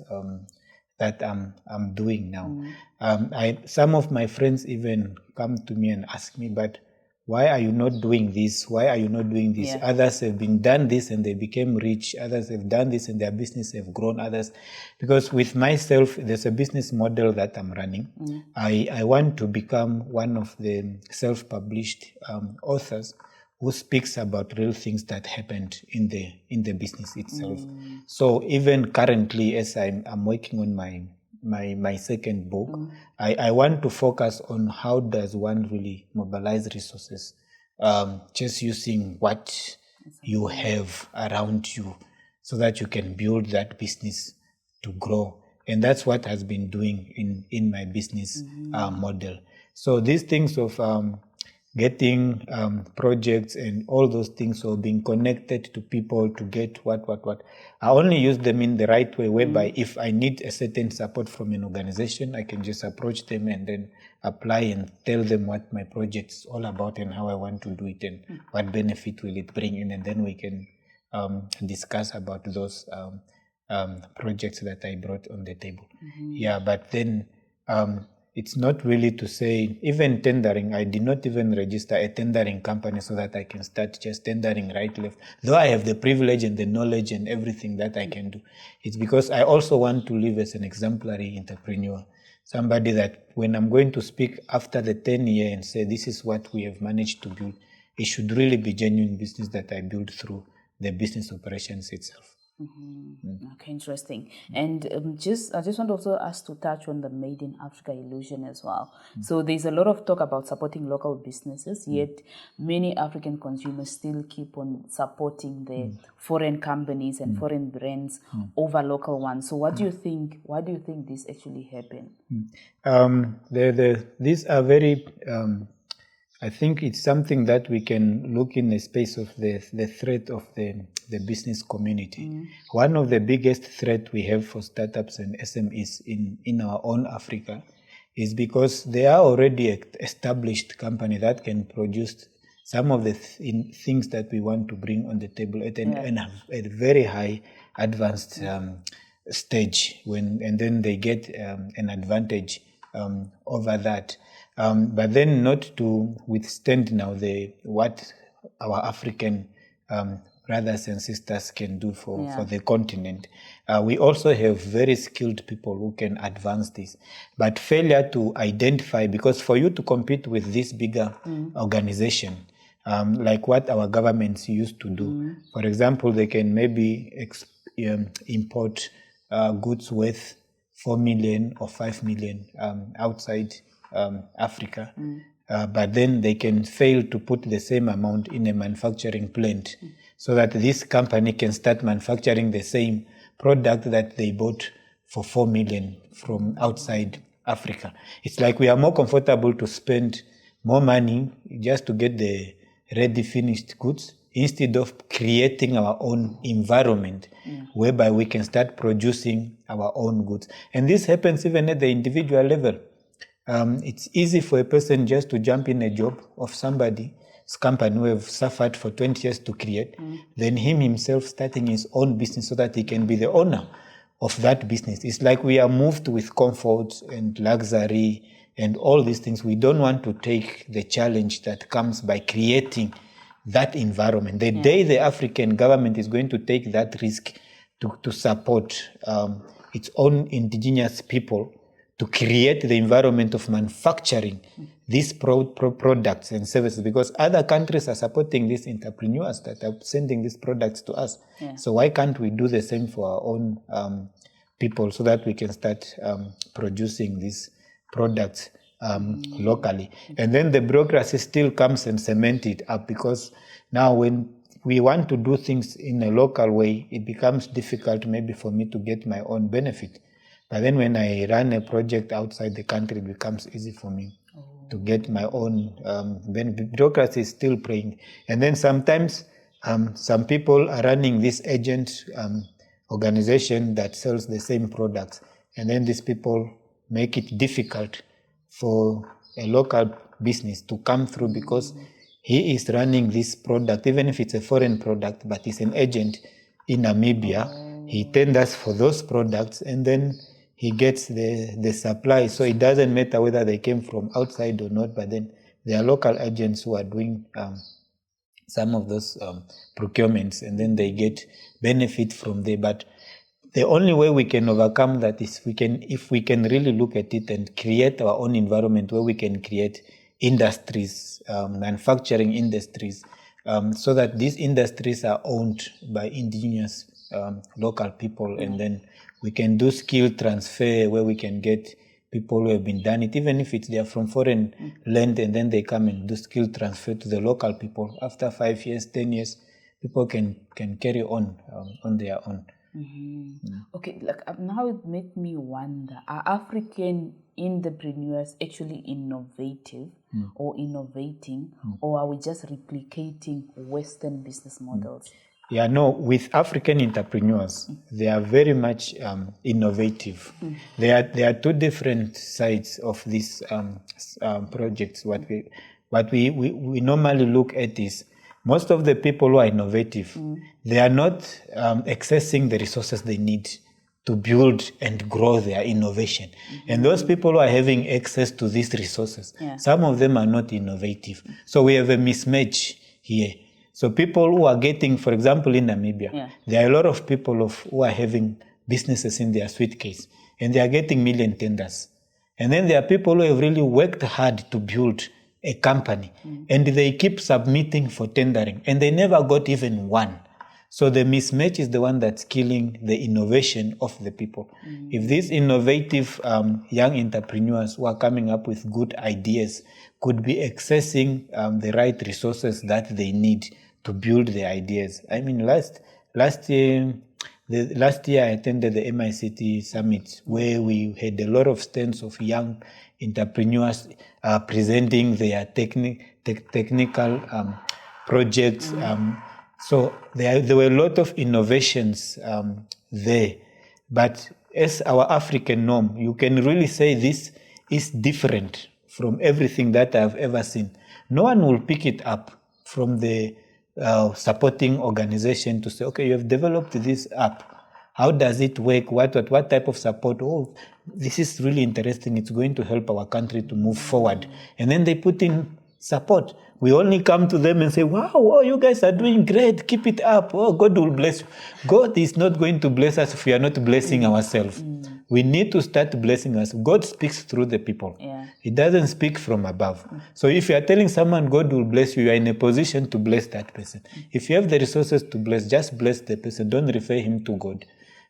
that I'm doing now. Some of my friends even come to me and ask me, but why are you not doing this? Why are you not doing this? Others have done this and they became rich. Others have done this and their business have grown. Others, because with myself, there's a business model that I'm running. I want to become one of the self-published authors who speaks about real things that happened in the business itself. So even currently, as I'm working on my second book, I want to focus on how does one really mobilize resources, just using what you have around you so that you can build that business to grow. And that's what has been doing in my business model. So these things of getting projects and all those things, or being connected to people to get what. I only use them in the right way, whereby if I need a certain support from an organization, I can just approach them and then apply and tell them what my project is all about and how I want to do it and what benefit will it bring in, and then we can discuss about those projects that I brought on the table. But then it's not really to say, even tendering, I did not even register a tendering company so that I can start just tendering right, left. Though I have the privilege and the knowledge and everything that I can do. It's because I also want to live as an exemplary entrepreneur. Somebody that when I'm going to speak after the 10 year and say, this is what we have managed to build, it should really be genuine business that I build through the business operations itself. Okay, interesting. And I just want also us to touch on the Made in Africa illusion as well. So there's a lot of talk about supporting local businesses, yet many African consumers still keep on supporting the foreign companies and foreign brands over local ones. So what do you think? Why do you think this actually happened? These are very. I think it's something that we can look in the space of the threat of the business community. One of the biggest threat we have for startups and SMEs in our own Africa is because they are already established company that can produce some of the things that we want to bring on the table at a very high advanced stage and then they get an advantage over that. But then not to withstand now what our African brothers and sisters can do for the continent. We also have very skilled people who can advance this. But failure to identify, because for you to compete with this bigger organization, like what our governments used to do, for example, they can maybe import goods worth 4 million or 5 million outside Africa, but then they can fail to put the same amount in a manufacturing plant so that this company can start manufacturing the same product that they bought for 4 million from outside Africa. It's like we are more comfortable to spend more money just to get the ready finished goods instead of creating our own environment whereby we can start producing our own goods. And this happens even at the individual level. It's easy for a person just to jump in a job of somebody's company who have suffered for 20 years to create, then him himself starting his own business so that he can be the owner of that business. It's like we are moved with comfort and luxury and all these things. We don't want to take the challenge that comes by creating that environment. The day the African government is going to take that risk to support its own indigenous people to create the environment of manufacturing these products and services, because other countries are supporting these entrepreneurs that are sending these products to us. So why can't we do the same for our own people so that we can start producing these products locally? And then the bureaucracy still comes and cement it up, because now when we want to do things in a local way, it becomes difficult maybe for me to get my own benefit. But then when I run a project outside the country, it becomes easy for me to get my own benefit. Bureaucracy is still playing. And then sometimes some people are running this agent organization that sells the same products. And then these people make it difficult for a local business to come through, because he is running this product, even if it's a foreign product, but he's an agent in Namibia. He tenders for those products and then he gets the supply. So it doesn't matter whether they came from outside or not, but then there are local agents who are doing some of those procurements, and then they get benefit from there. But the only way we can overcome that is if we can really look at it and create our own environment where we can create industries, manufacturing industries, so that these industries are owned by indigenous local people, and then we can do skill transfer where we can get people who have been done it, even if they are from foreign land, and then they come and do skill transfer to the local people. After 5 years, 10 years, people can carry on their own. Okay, now it makes me wonder, are African entrepreneurs actually innovative or innovating, or are we just replicating Western business models? Yeah, no, with African entrepreneurs, they are very much innovative. There are two different sides of these projects. What we normally look at is most of the people who are innovative, they are not accessing the resources they need to build and grow their innovation. And those people who are having access to these resources, some of them are not innovative. So we have a mismatch here. So people who are getting, for example, in Namibia, there are a lot of people who are having businesses in their suitcase, and they are getting million tenders. And then there are people who have really worked hard to build a company, and they keep submitting for tendering, and they never got even one. So the mismatch is the one that's killing the innovation of the people. If these innovative young entrepreneurs who are coming up with good ideas could be accessing the right resources that they need to build their ideas. I mean, last year I attended the MICT Summit, where we had a lot of stands of young entrepreneurs presenting their technical projects. So there were a lot of innovations there. But as our African norm, you can really say this is different from everything that I've ever seen. No one will pick it up from the supporting organization to say, okay, you have developed this app. How does it work? What type of support? Oh, this is really interesting. It's going to help our country to move forward. And then they put in support. We only come to them and say, wow, oh, you guys are doing great. Keep it up. Oh, God will bless you. God is not going to bless us if we are not blessing ourselves. We need to start blessing us. God speaks through the people. Yeah. He doesn't speak from above. So if you are telling someone God will bless you, you are in a position to bless that person. If you have the resources to bless, just bless the person. Don't refer him to God.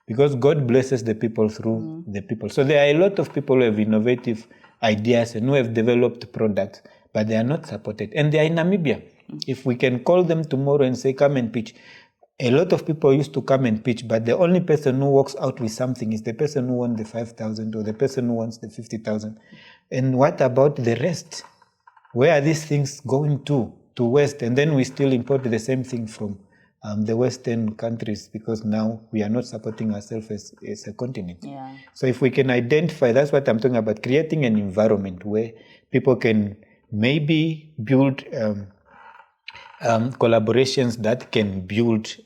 Because God blesses the people through the people. So there are a lot of people who have innovative ideas and who have developed products, but they are not supported. And they are in Namibia. If we can call them tomorrow and say, come and pitch. A lot of people used to come and pitch, but the only person who walks out with something is the person who wants the 5,000 or the person who wants the 50,000. And what about the rest? Where are these things going to West? And then we still import the same thing from the Western countries, because now we are not supporting ourselves as a continent. Yeah. So if we can identify, that's what I'm talking about, creating an environment where people can maybe build collaborations that can build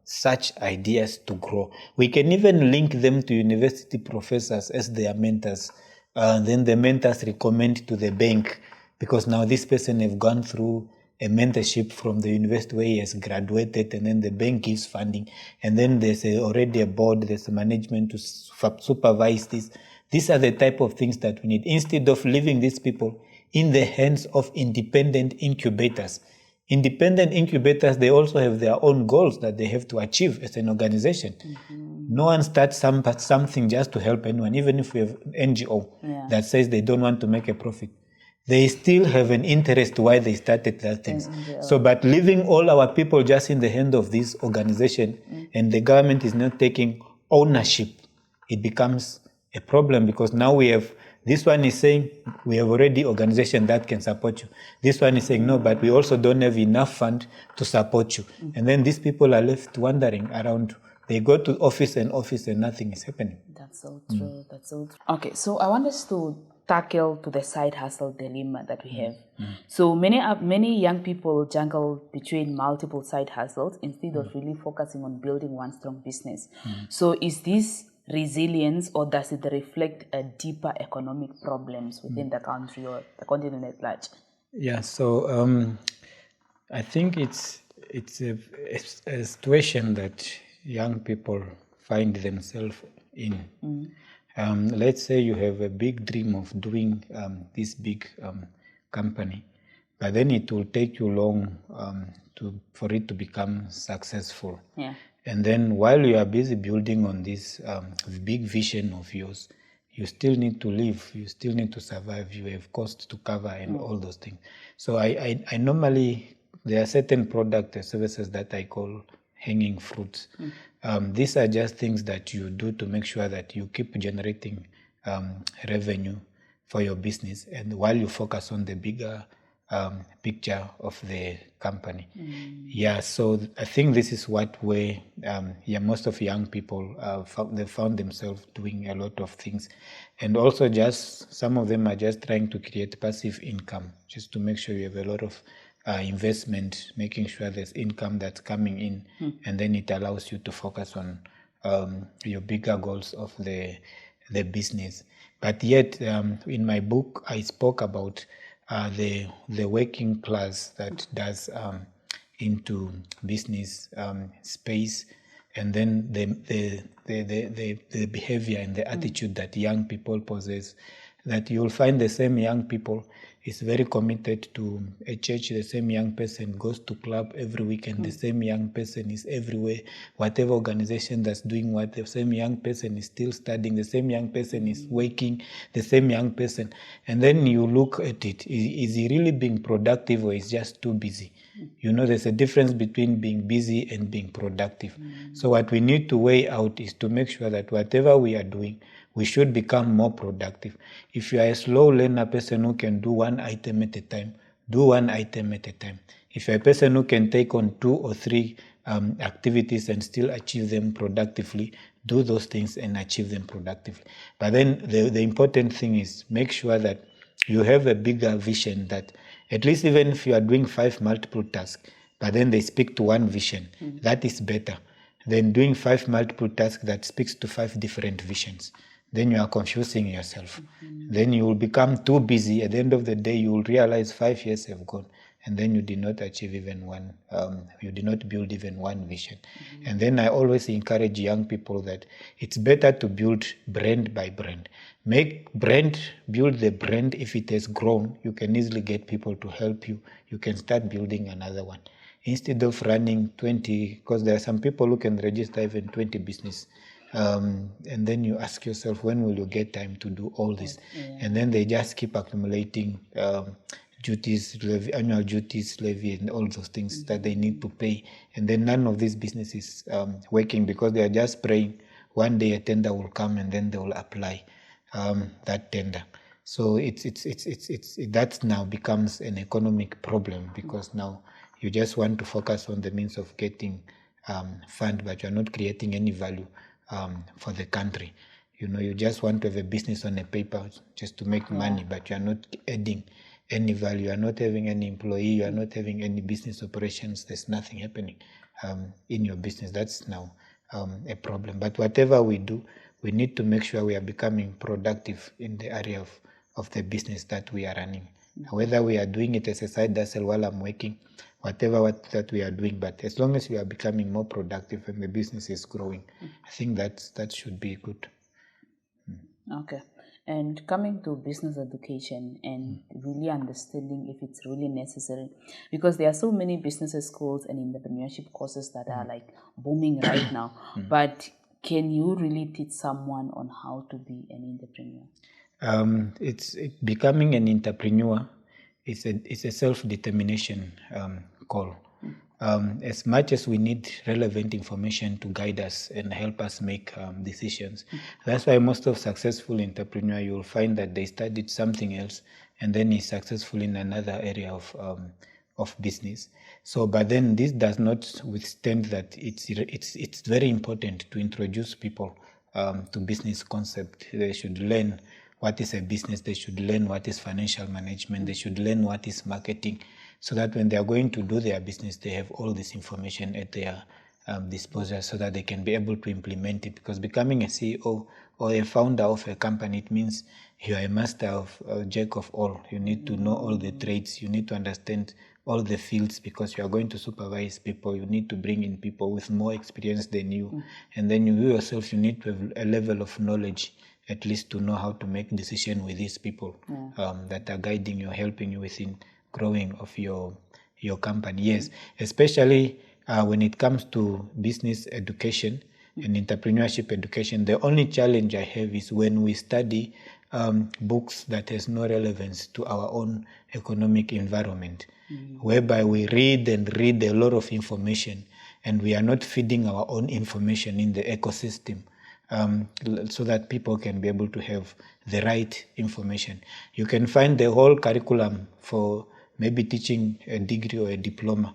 such ideas to grow. We can even link them to university professors as their mentors. Then the mentors recommend to the bank, because now this person have gone through a mentorship from the university where he has graduated, and then the bank gives funding, and then there's already a board, there's a management to supervise this. These are the type of things that we need, instead of leaving these people in the hands of independent incubators. Independent incubators, they also have their own goals that they have to achieve as an organization. No one starts something just to help anyone, even if we have an NGO that says they don't want to make a profit. They still have an interest why they started that things. So, but leaving all our people just in the hand of this organization and the government is not taking ownership, it becomes a problem, because now we have, this one is saying we have already organization that can support you. This one is saying no, but we also don't have enough fund to support you. And then these people are left wandering around. They go to office and nothing is happening. That's so true. That's so true. Okay, so I want us to tackle to the side hustle dilemma that we have. So many young people jungle between multiple side hustles instead of really focusing on building one strong business. So is this resilience, or does it reflect a deeper economic problems within the country or the continent at large? Yeah, so I think it's a situation that young people find themselves in. Let's say you have a big dream of doing this big company, but then it will take you long for it to become successful. Yeah. And then while you are busy building on this big vision of yours, you still need to live, you still need to survive, you have costs to cover and all those things. So I normally, there are certain products or services that I call hanging fruits. These are just things that you do to make sure that you keep generating revenue for your business, and while you focus on the bigger picture of the company. Yeah, so I think this is what way most of young people they found themselves doing a lot of things, and also just some of them are just trying to create passive income, just to make sure you have a lot of investment, making sure there's income that's coming in, and then it allows you to focus on your bigger goals of the business. But yet, in my book, I spoke about the working class that does into business space, and then the behavior and the attitude that young people possess. That you'll find the same young people is very committed to a church. The same young person goes to club every weekend. The same young person is everywhere. Whatever organization that's doing what, the same young person is still studying. The same young person is working. The same young person. And then you look at it. Is he really being productive, or is just too busy? You know, there's a difference between being busy and being productive. So what we need to weigh out is to make sure that whatever we are doing, we should become more productive. If you are a slow learner person who can do one item at a time, do one item at a time. If you're a person who can take on 2 or 3 activities and still achieve them productively, do those things and achieve them productively. But then the important thing is make sure that you have a bigger vision, that at least even if you are doing 5 multiple tasks, but then they speak to one vision, that is better then doing 5 multiple tasks that speaks to 5 different visions. Then you are confusing yourself. Then you will become too busy. At the end of the day, you will realize 5 years have gone, and then you did not achieve even one, you did not build even one vision. And then I always encourage young people that it's better to build brand by brand. Build the brand. If it has grown, you can easily get people to help you. You can start building another one. Instead of running 20, because there are some people who can register even 20 business. And then you ask yourself, when will you get time to do all this? And then they just keep accumulating duties, annual duties, levy, and all those things that they need to pay. And then none of these businesses working because they are just praying one day a tender will come and then they will apply that tender. So that now becomes an economic problem because now you just want to focus on the means of getting fund, but you're not creating any value for the country. You just want to have a business on a paper just to make money, but you're not adding any value. You're not having any employee. You're not having any business operations. There's nothing happening in your business. That's now a problem. But whatever we do, we need to make sure we are becoming productive in the area of the business that we are running. Whether we are doing it as a side hustle while I'm working, whatever that we are doing, but as long as we are becoming more productive and the business is growing, I think that should be good. Okay. And coming to business education and really understanding if it's really necessary, because there are so many business schools and entrepreneurship courses that are like booming right now, but can you really teach someone on how to be an entrepreneur? Becoming an entrepreneur it's a self-determination call. As much as we need relevant information to guide us and help us make decisions. That's why most of successful entrepreneurs, you'll find that they studied something else and then is successful in another area of business. So, but then this does not withstand that it's very important to introduce people to business concept. They should learn what is a business. They should learn what is financial management. They should learn what is marketing, so that when they are going to do their business, they have all this information at their disposal so that they can be able to implement it. Because becoming a CEO or a founder of a company, it means you are a master of jack of all. You need to know all the trades. You need to understand all the fields because you are going to supervise people. You need to bring in people with more experience than you. And then you yourself, you need to have a level of knowledge at least to know how to make decisions with these people that are guiding you, helping you within growing of your company. Yes, especially when it comes to business education and entrepreneurship education, the only challenge I have is when we study books that has no relevance to our own economic environment, whereby we read a lot of information and we are not feeding our own information in the ecosystem. So that people can be able to have the right information. You can find the whole curriculum for maybe teaching a degree or a diploma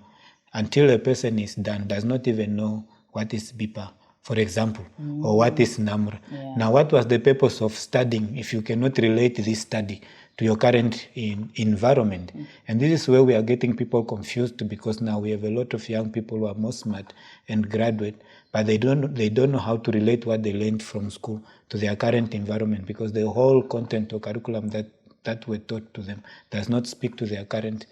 until a person is done, does not even know what is BIPA, for example, or what is NAMRA. Yeah. Now, what was the purpose of studying if you cannot relate this study to your current environment? And this is where we are getting people confused, because now we have a lot of young people who are more smart and graduate, but they don't know how to relate what they learned from school to their current environment, because the whole content or curriculum that were taught to them does not speak to their current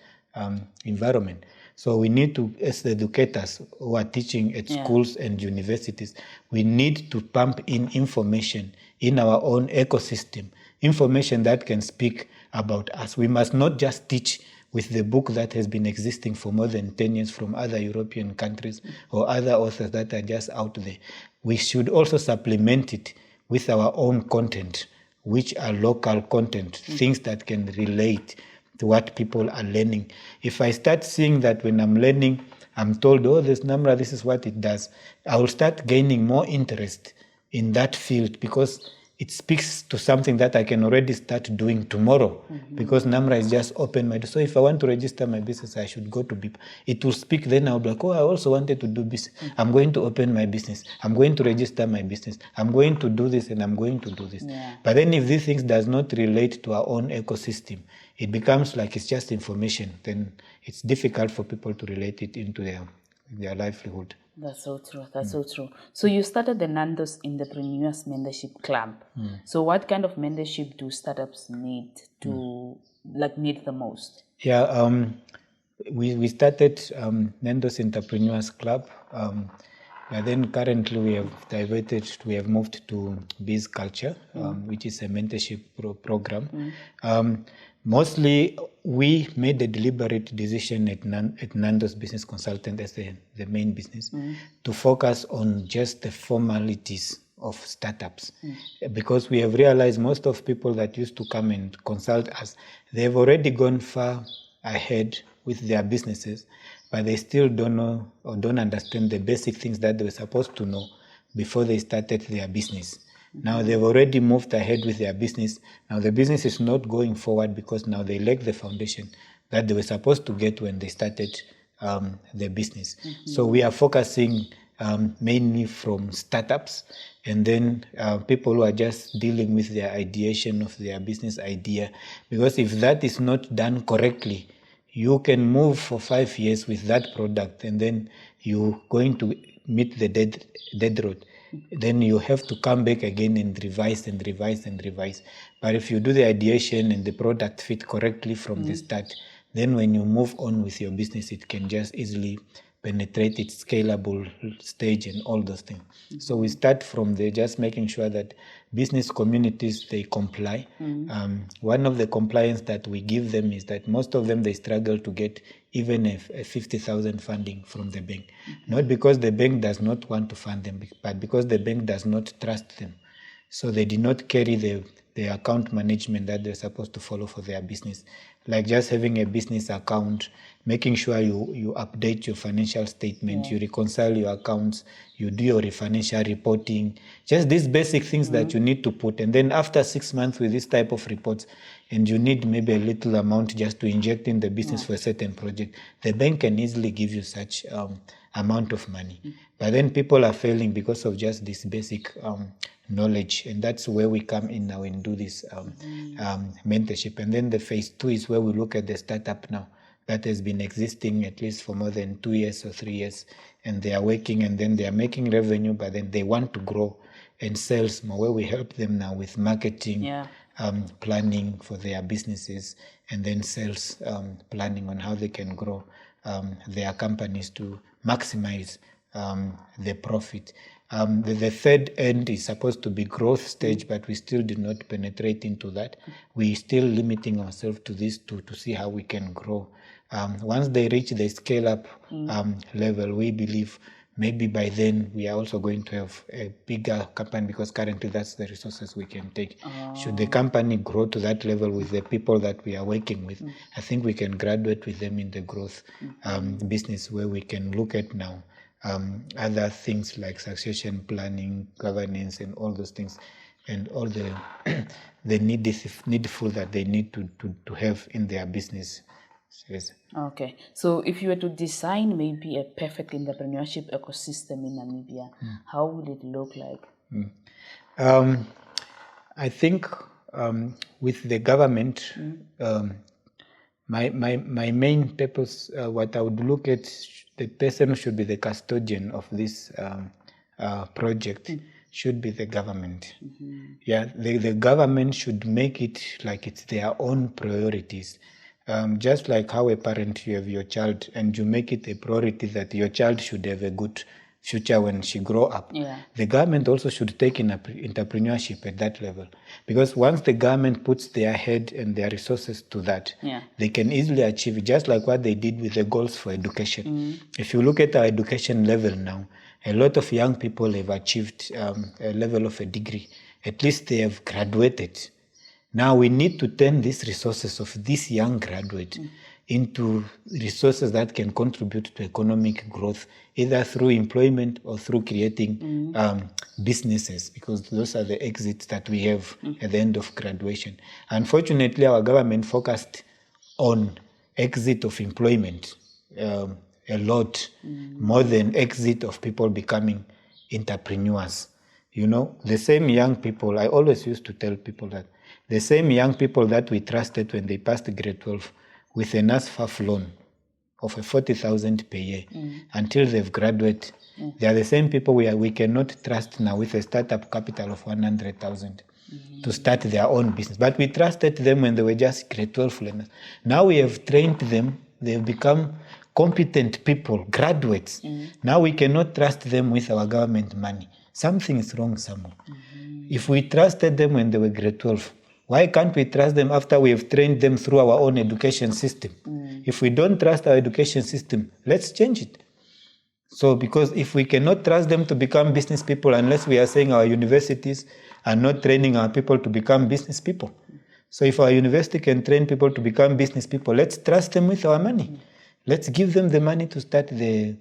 environment. So we need to, as the educators who are teaching at schools and universities, we need to pump in information in our own ecosystem, information that can speak about us. We must not just teach with the book that has been existing for more than 10 years from other European countries or other authors that are just out there. We should also supplement it with our own content, which are local content, things that can relate to what people are learning. If I start seeing that when I'm learning, I'm told, oh, this NAMRA, this is what it does, I will start gaining more interest in that field, because it speaks to something that I can already start doing tomorrow, because NAMRA is just open my door. So if I want to register my business, I should go to BIP. It will speak, then I'll be like, oh, I also wanted to do business. I'm going to open my business. I'm going to register my business. I'm going to do this and I'm going to do this. Yeah. But then if these things does not relate to our own ecosystem, it becomes like it's just information. Then it's difficult for people to relate it into their livelihood. That's so true. That's so true. So you started the Nando's Entrepreneurs Mentorship Club. So what kind of mentorship do startups need to need the most? Yeah, we started Nando's Entrepreneurs Club, but then currently we have moved to Biz Culture, which is a mentorship program. Mostly, we made a deliberate decision at Nando's Business Consultant as the main business to focus on just the formalities of startups, because we have realized most of people that used to come and consult us, they've already gone far ahead with their businesses, but they still don't know or don't understand the basic things that they were supposed to know before they started their business. Now they've already moved ahead with their business. Now the business is not going forward because now they lack the foundation that they were supposed to get when they started their business. So we are focusing mainly from startups, and then people who are just dealing with their ideation of their business idea. Because if that is not done correctly, you can move for 5 years with that product, and then you're going to meet the dead road. Then you have to come back again and revise and revise and revise. But if you do the ideation and the product fit correctly from the start, then when you move on with your business, it can just easily penetrate its scalable stage and all those things. So we start from there, just making sure that business communities, they comply. One of the compliance that we give them is that most of them, they struggle to get even a 50,000 funding from the bank. Not because the bank does not want to fund them, but because the bank does not trust them. So they did not carry the account management that they're supposed to follow for their business. Like just having a business account, making sure you update your financial statement, you reconcile your accounts, you do your financial reporting, just these basic things that you need to put. And then after 6 months with this type of reports, and you need maybe a little amount just to inject in the business for a certain project, the bank can easily give you such amount of money. But then people are failing because of just this basic knowledge, and that's where we come in now and do this mentorship. And then the phase 2 is where we look at the startup now that has been existing at least for more than 2 years or 3 years, and they are working, and then they are making revenue, but then they want to grow and sales more, where we help them now with marketing, planning for their businesses, and then sales planning on how they can grow their companies to maximize the profit. The third end is supposed to be growth stage, but we still did not penetrate into that. We're still limiting ourselves to these two to see how we can grow. Once they reach the scale-up level, we believe maybe by then we are also going to have a bigger company, because currently that's the resources we can take. Should the company grow to that level with the people that we are working with, I think we can graduate with them in the growth business, where we can look at now other things like succession planning, governance, and all those things, and all the needful that they need to have in their business. Yes. Okay, so if you were to design maybe a perfect entrepreneurship ecosystem in Namibia, how would it look like? I think with the government, my main purpose, what I would look at, the person who should be the custodian of this project should be the government. Yeah, the government should make it like it's their own priorities. Just like how a parent, you have your child and you make it a priority that your child should have a good future when she grow up. The government also should take in entrepreneurship at that level, because once the government puts their head and their resources to that, they can easily achieve it, just like what they did with the goals for education. If you look at our education level now, a lot of young people have achieved a level of a degree. At least they have graduated. Now we need to turn these resources of this young graduate into resources that can contribute to economic growth, either through employment or through creating businesses, because those are the exits that we have at the end of graduation. Unfortunately, our government focused on exit of employment a lot, more than exit of people becoming entrepreneurs. You know, the same young people, I always used to tell people that the same young people that we trusted when they passed grade 12 with a NASFAF loan, of a 40,000 per year until they've graduated. They are the same people we cannot trust now with a startup capital of 100,000 to start their own business. But we trusted them when they were just grade 12 learners. Now we have trained them. They've become competent people, graduates. Now we cannot trust them with our government money. Something is wrong somewhere. If we trusted them when they were grade 12, why can't we trust them after we have trained them through our own education system? If we don't trust our education system, let's change it. So because if we cannot trust them to become business people unless we are saying our universities are not training our people to become business people. So if our university can train people to become business people, let's trust them with our money. Let's give them the money to start the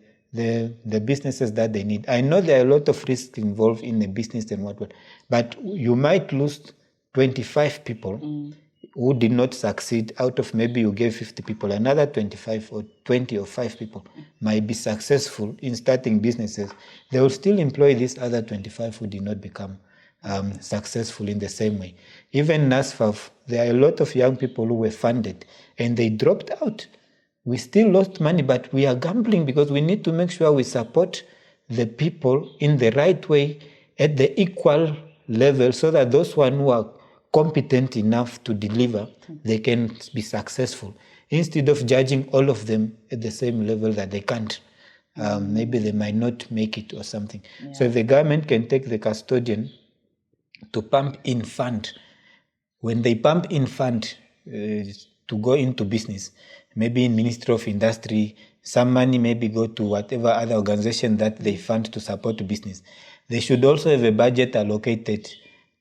businesses that they need. I know there are a lot of risks involved in the business and whatnot, but you might lose 25 people who did not succeed. Out of maybe you gave 50 people, another 25 or 20 or 5 people might be successful in starting businesses. They will still employ these other 25 who did not become successful in the same way. Even NASFAF, there are a lot of young people who were funded and they dropped out. We still lost money, but we are gambling because we need to make sure we support the people in the right way at the equal level so that those one who are competent enough to deliver, they can be successful. Instead of judging all of them at the same level that they can't. Maybe they might not make it or something. Yeah. So if the government can take the custodian to pump in fund, when they pump in fund to go into business, maybe in Ministry of Industry, some money maybe go to whatever other organization that they fund to support business. They should also have a budget allocated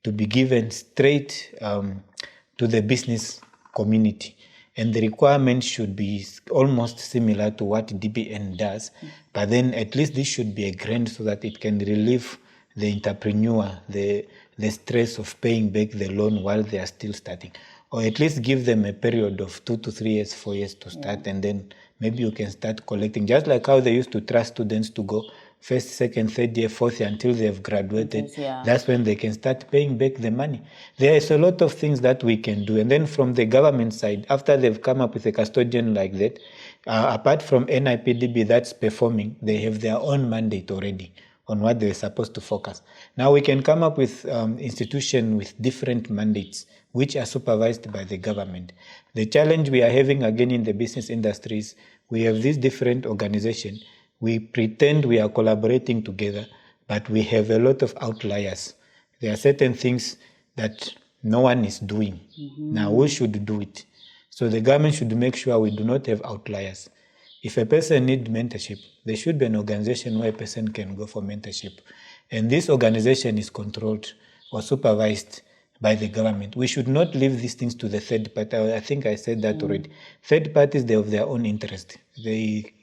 to be given straight to the business community. And the requirement should be almost similar to what DBN does, but then at least this should be a grant so that it can relieve the entrepreneur the stress of paying back the loan while they are still starting. Or at least give them a period of 2 to 3 years, 4 years to start, and then maybe you can start collecting. Just like how they used to trust students to go first, second, third year, fourth year until they have graduated. That's when they can start paying back the money. There is a lot of things that we can do. And then from the government side, after they've come up with a custodian like that, apart from NIPDB that's performing, they have their own mandate already on what they're supposed to focus. Now we can come up with institutions with different mandates which are supervised by the government. The challenge we are having again in the business industries, we have these different organizations. We pretend we are collaborating together, but we have a lot of outliers. There are certain things that no one is doing. Now who should do it? So the government should make sure we do not have outliers. If a person needs mentorship, there should be an organization where a person can go for mentorship. And this organization is controlled or supervised by the government. We should not leave these things to the third party. I think I said that already. Third parties, they have their own interest. They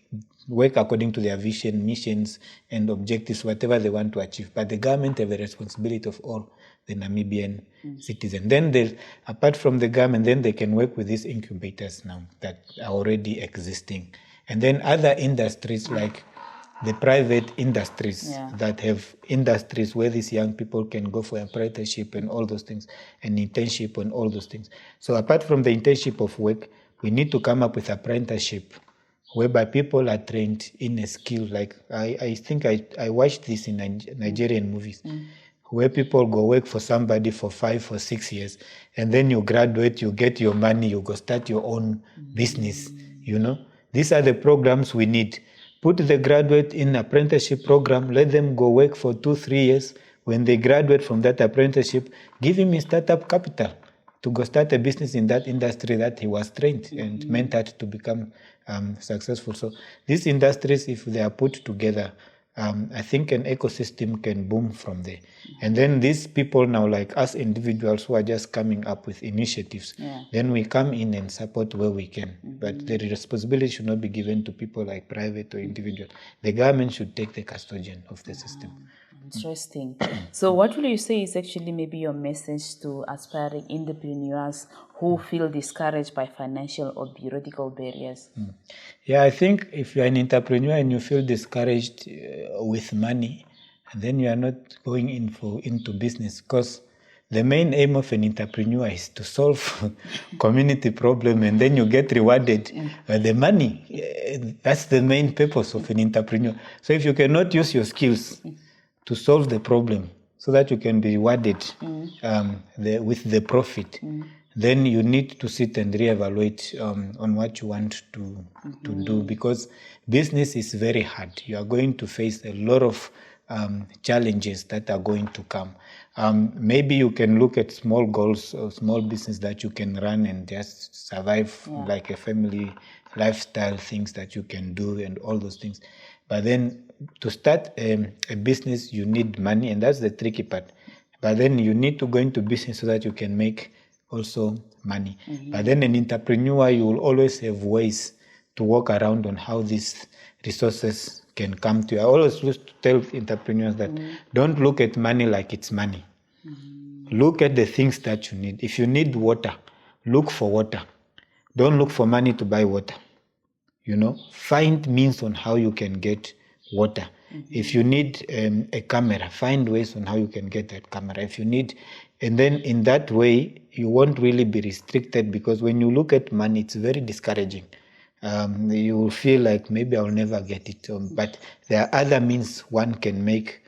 work according to their vision, missions, and objectives, whatever they want to achieve. But the government have a responsibility of all the Namibian citizens. Then, apart from the government, then they can work with these incubators now that are already existing. And then other industries like the private industries that have industries where these young people can go for apprenticeship and all those things, and internship and all those things. So apart from the internship of work, we need to come up with apprenticeship whereby people are trained in a skill. Like I think I watched this in Nigerian movies where people go work for somebody for 5 or 6 years, and then you graduate, you get your money, you go start your own business, you know. These are the programs we need. Put the graduate in apprenticeship program, let them go work for 2-3 years. When they graduate from that apprenticeship, give him his startup capital to go start a business in that industry that he was trained and mentored to become successful. So these industries, if they are put together, I think an ecosystem can boom from there. And then these people now, like us individuals who are just coming up with initiatives, then we come in and support where we can. But the responsibility should not be given to people like private or individual. The government should take the custodian of the system. Interesting. So what will you say is actually maybe your message to aspiring entrepreneurs who feel discouraged by financial or bureaucratic barriers? Yeah, I think if you're an entrepreneur and you feel discouraged with money, then you are not going into business, because the main aim of an entrepreneur is to solve community problem, and then you get rewarded the money. That's the main purpose of an entrepreneur. So if you cannot use your skills to solve the problem so that you can be rewarded with the profit, then you need to sit and reevaluate on what you want to do, because business is very hard. You are going to face a lot of challenges that are going to come. Maybe you can look at small goals or small business that you can run and just survive, like a family lifestyle, things that you can do and all those things. But then to start a business, you need money, and that's the tricky part. But then you need to go into business so that you can make also money. But then an entrepreneur, you will always have ways to work around on how these resources can come to you. I always used to tell entrepreneurs that don't look at money like it's money. Look at the things that you need. If you need water, look for water. Don't look for money to buy water. Find means on how you can get water. If you need a camera, find ways on how you can get that camera. If you need, and then in that way, you won't really be restricted, because when you look at money, it's very discouraging. You will feel like maybe I'll never get it. But there are other means one can make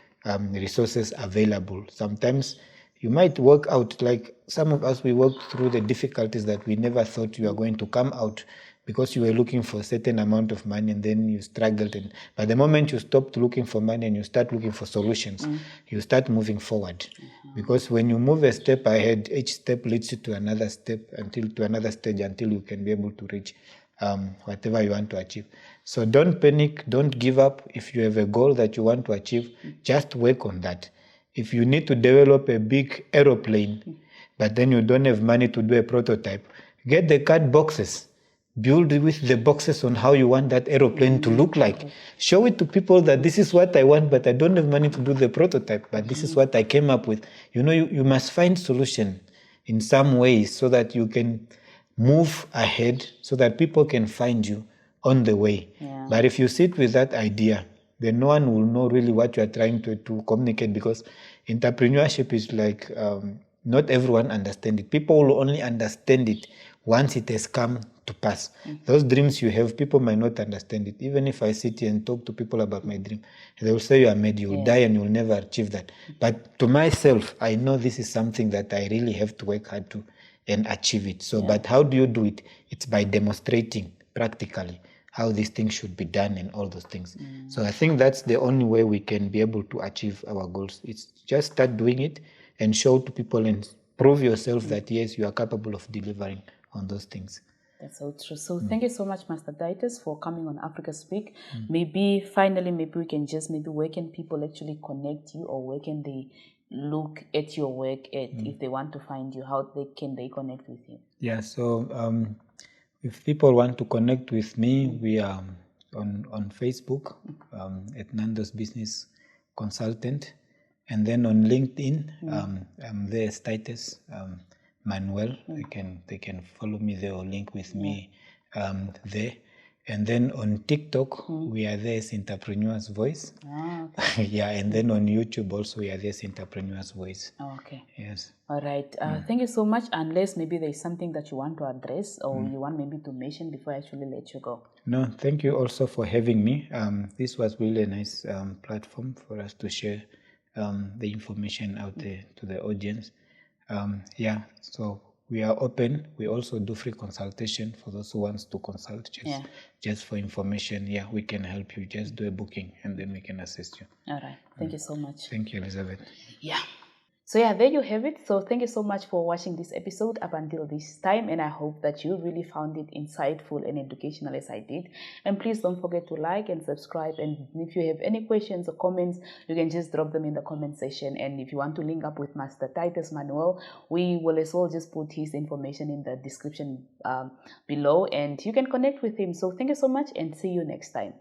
resources available. Sometimes you might work out, like some of us, we worked through the difficulties that we never thought you were going to come out, because you were looking for a certain amount of money and then you struggled. And by the moment you stopped looking for money and you start looking for solutions, you start moving forward. Because when you move a step ahead, each step leads you to another step, to another stage, until you can be able to reach whatever you want to achieve. So don't panic, don't give up. If you have a goal that you want to achieve, just work on that. If you need to develop a big aeroplane, but then you don't have money to do a prototype, get the card boxes. Build with the boxes on how you want that aeroplane to look like. Show it to people that this is what I want, but I don't have money to do the prototype, but this is what I came up with. You must find solution in some ways so that you can move ahead, so that people can find you on the way. But if you sit with that idea, then no one will know really what you are trying to communicate, because entrepreneurship is like, not everyone understands it. People will only understand it once it has come to pass. Those dreams you have, people might not understand it. Even if I sit here and talk to people about my dream, they will say you are mad, you will die and you will never achieve that. But to myself, I know this is something that I really have to work hard to and achieve it. So, but how do you do it? It's by demonstrating practically how these things should be done and all those things. So I think that's the only way we can be able to achieve our goals. It's just start doing it and show to people and prove yourself that yes, you are capable of delivering on those things. That's so true. So thank you so much, Master Titus, for coming on Africa Speak. Maybe finally, we can just where can people actually connect you, or where can they look at your work if they want to find you? How can they connect with you? Yeah, so if people want to connect with me, we are on Facebook at Nando's Business Consultant, and then on LinkedIn, I'm there as Titus Manuel. They can follow me there or link with me there. And then on TikTok, we are there as Entrepreneur's Voice. Okay. And then on YouTube also, we are there as Entrepreneur's Voice. Okay. Yes. All right. Thank you so much. Unless maybe there's something that you want to address or you want maybe to mention before I actually let you go. No, thank you also for having me. This was really a nice platform for us to share the information out there to the audience. So we are open. We also do free consultation for those who wants to consult just for information. Yeah, we can help you. Just do a booking and then we can assist you. All right. Thank you so much. Thank you, Elizabeth. Yeah. So there you have it. So thank you so much for watching this episode up until this time, and I hope that you really found it insightful and educational as I did. And please don't forget to like and subscribe, and if you have any questions or comments, you can just drop them in the comment section. And if you want to link up with Master Titus Manuel, we will as well just put his information in the description below, and you can connect with him. So thank you so much and see you next time.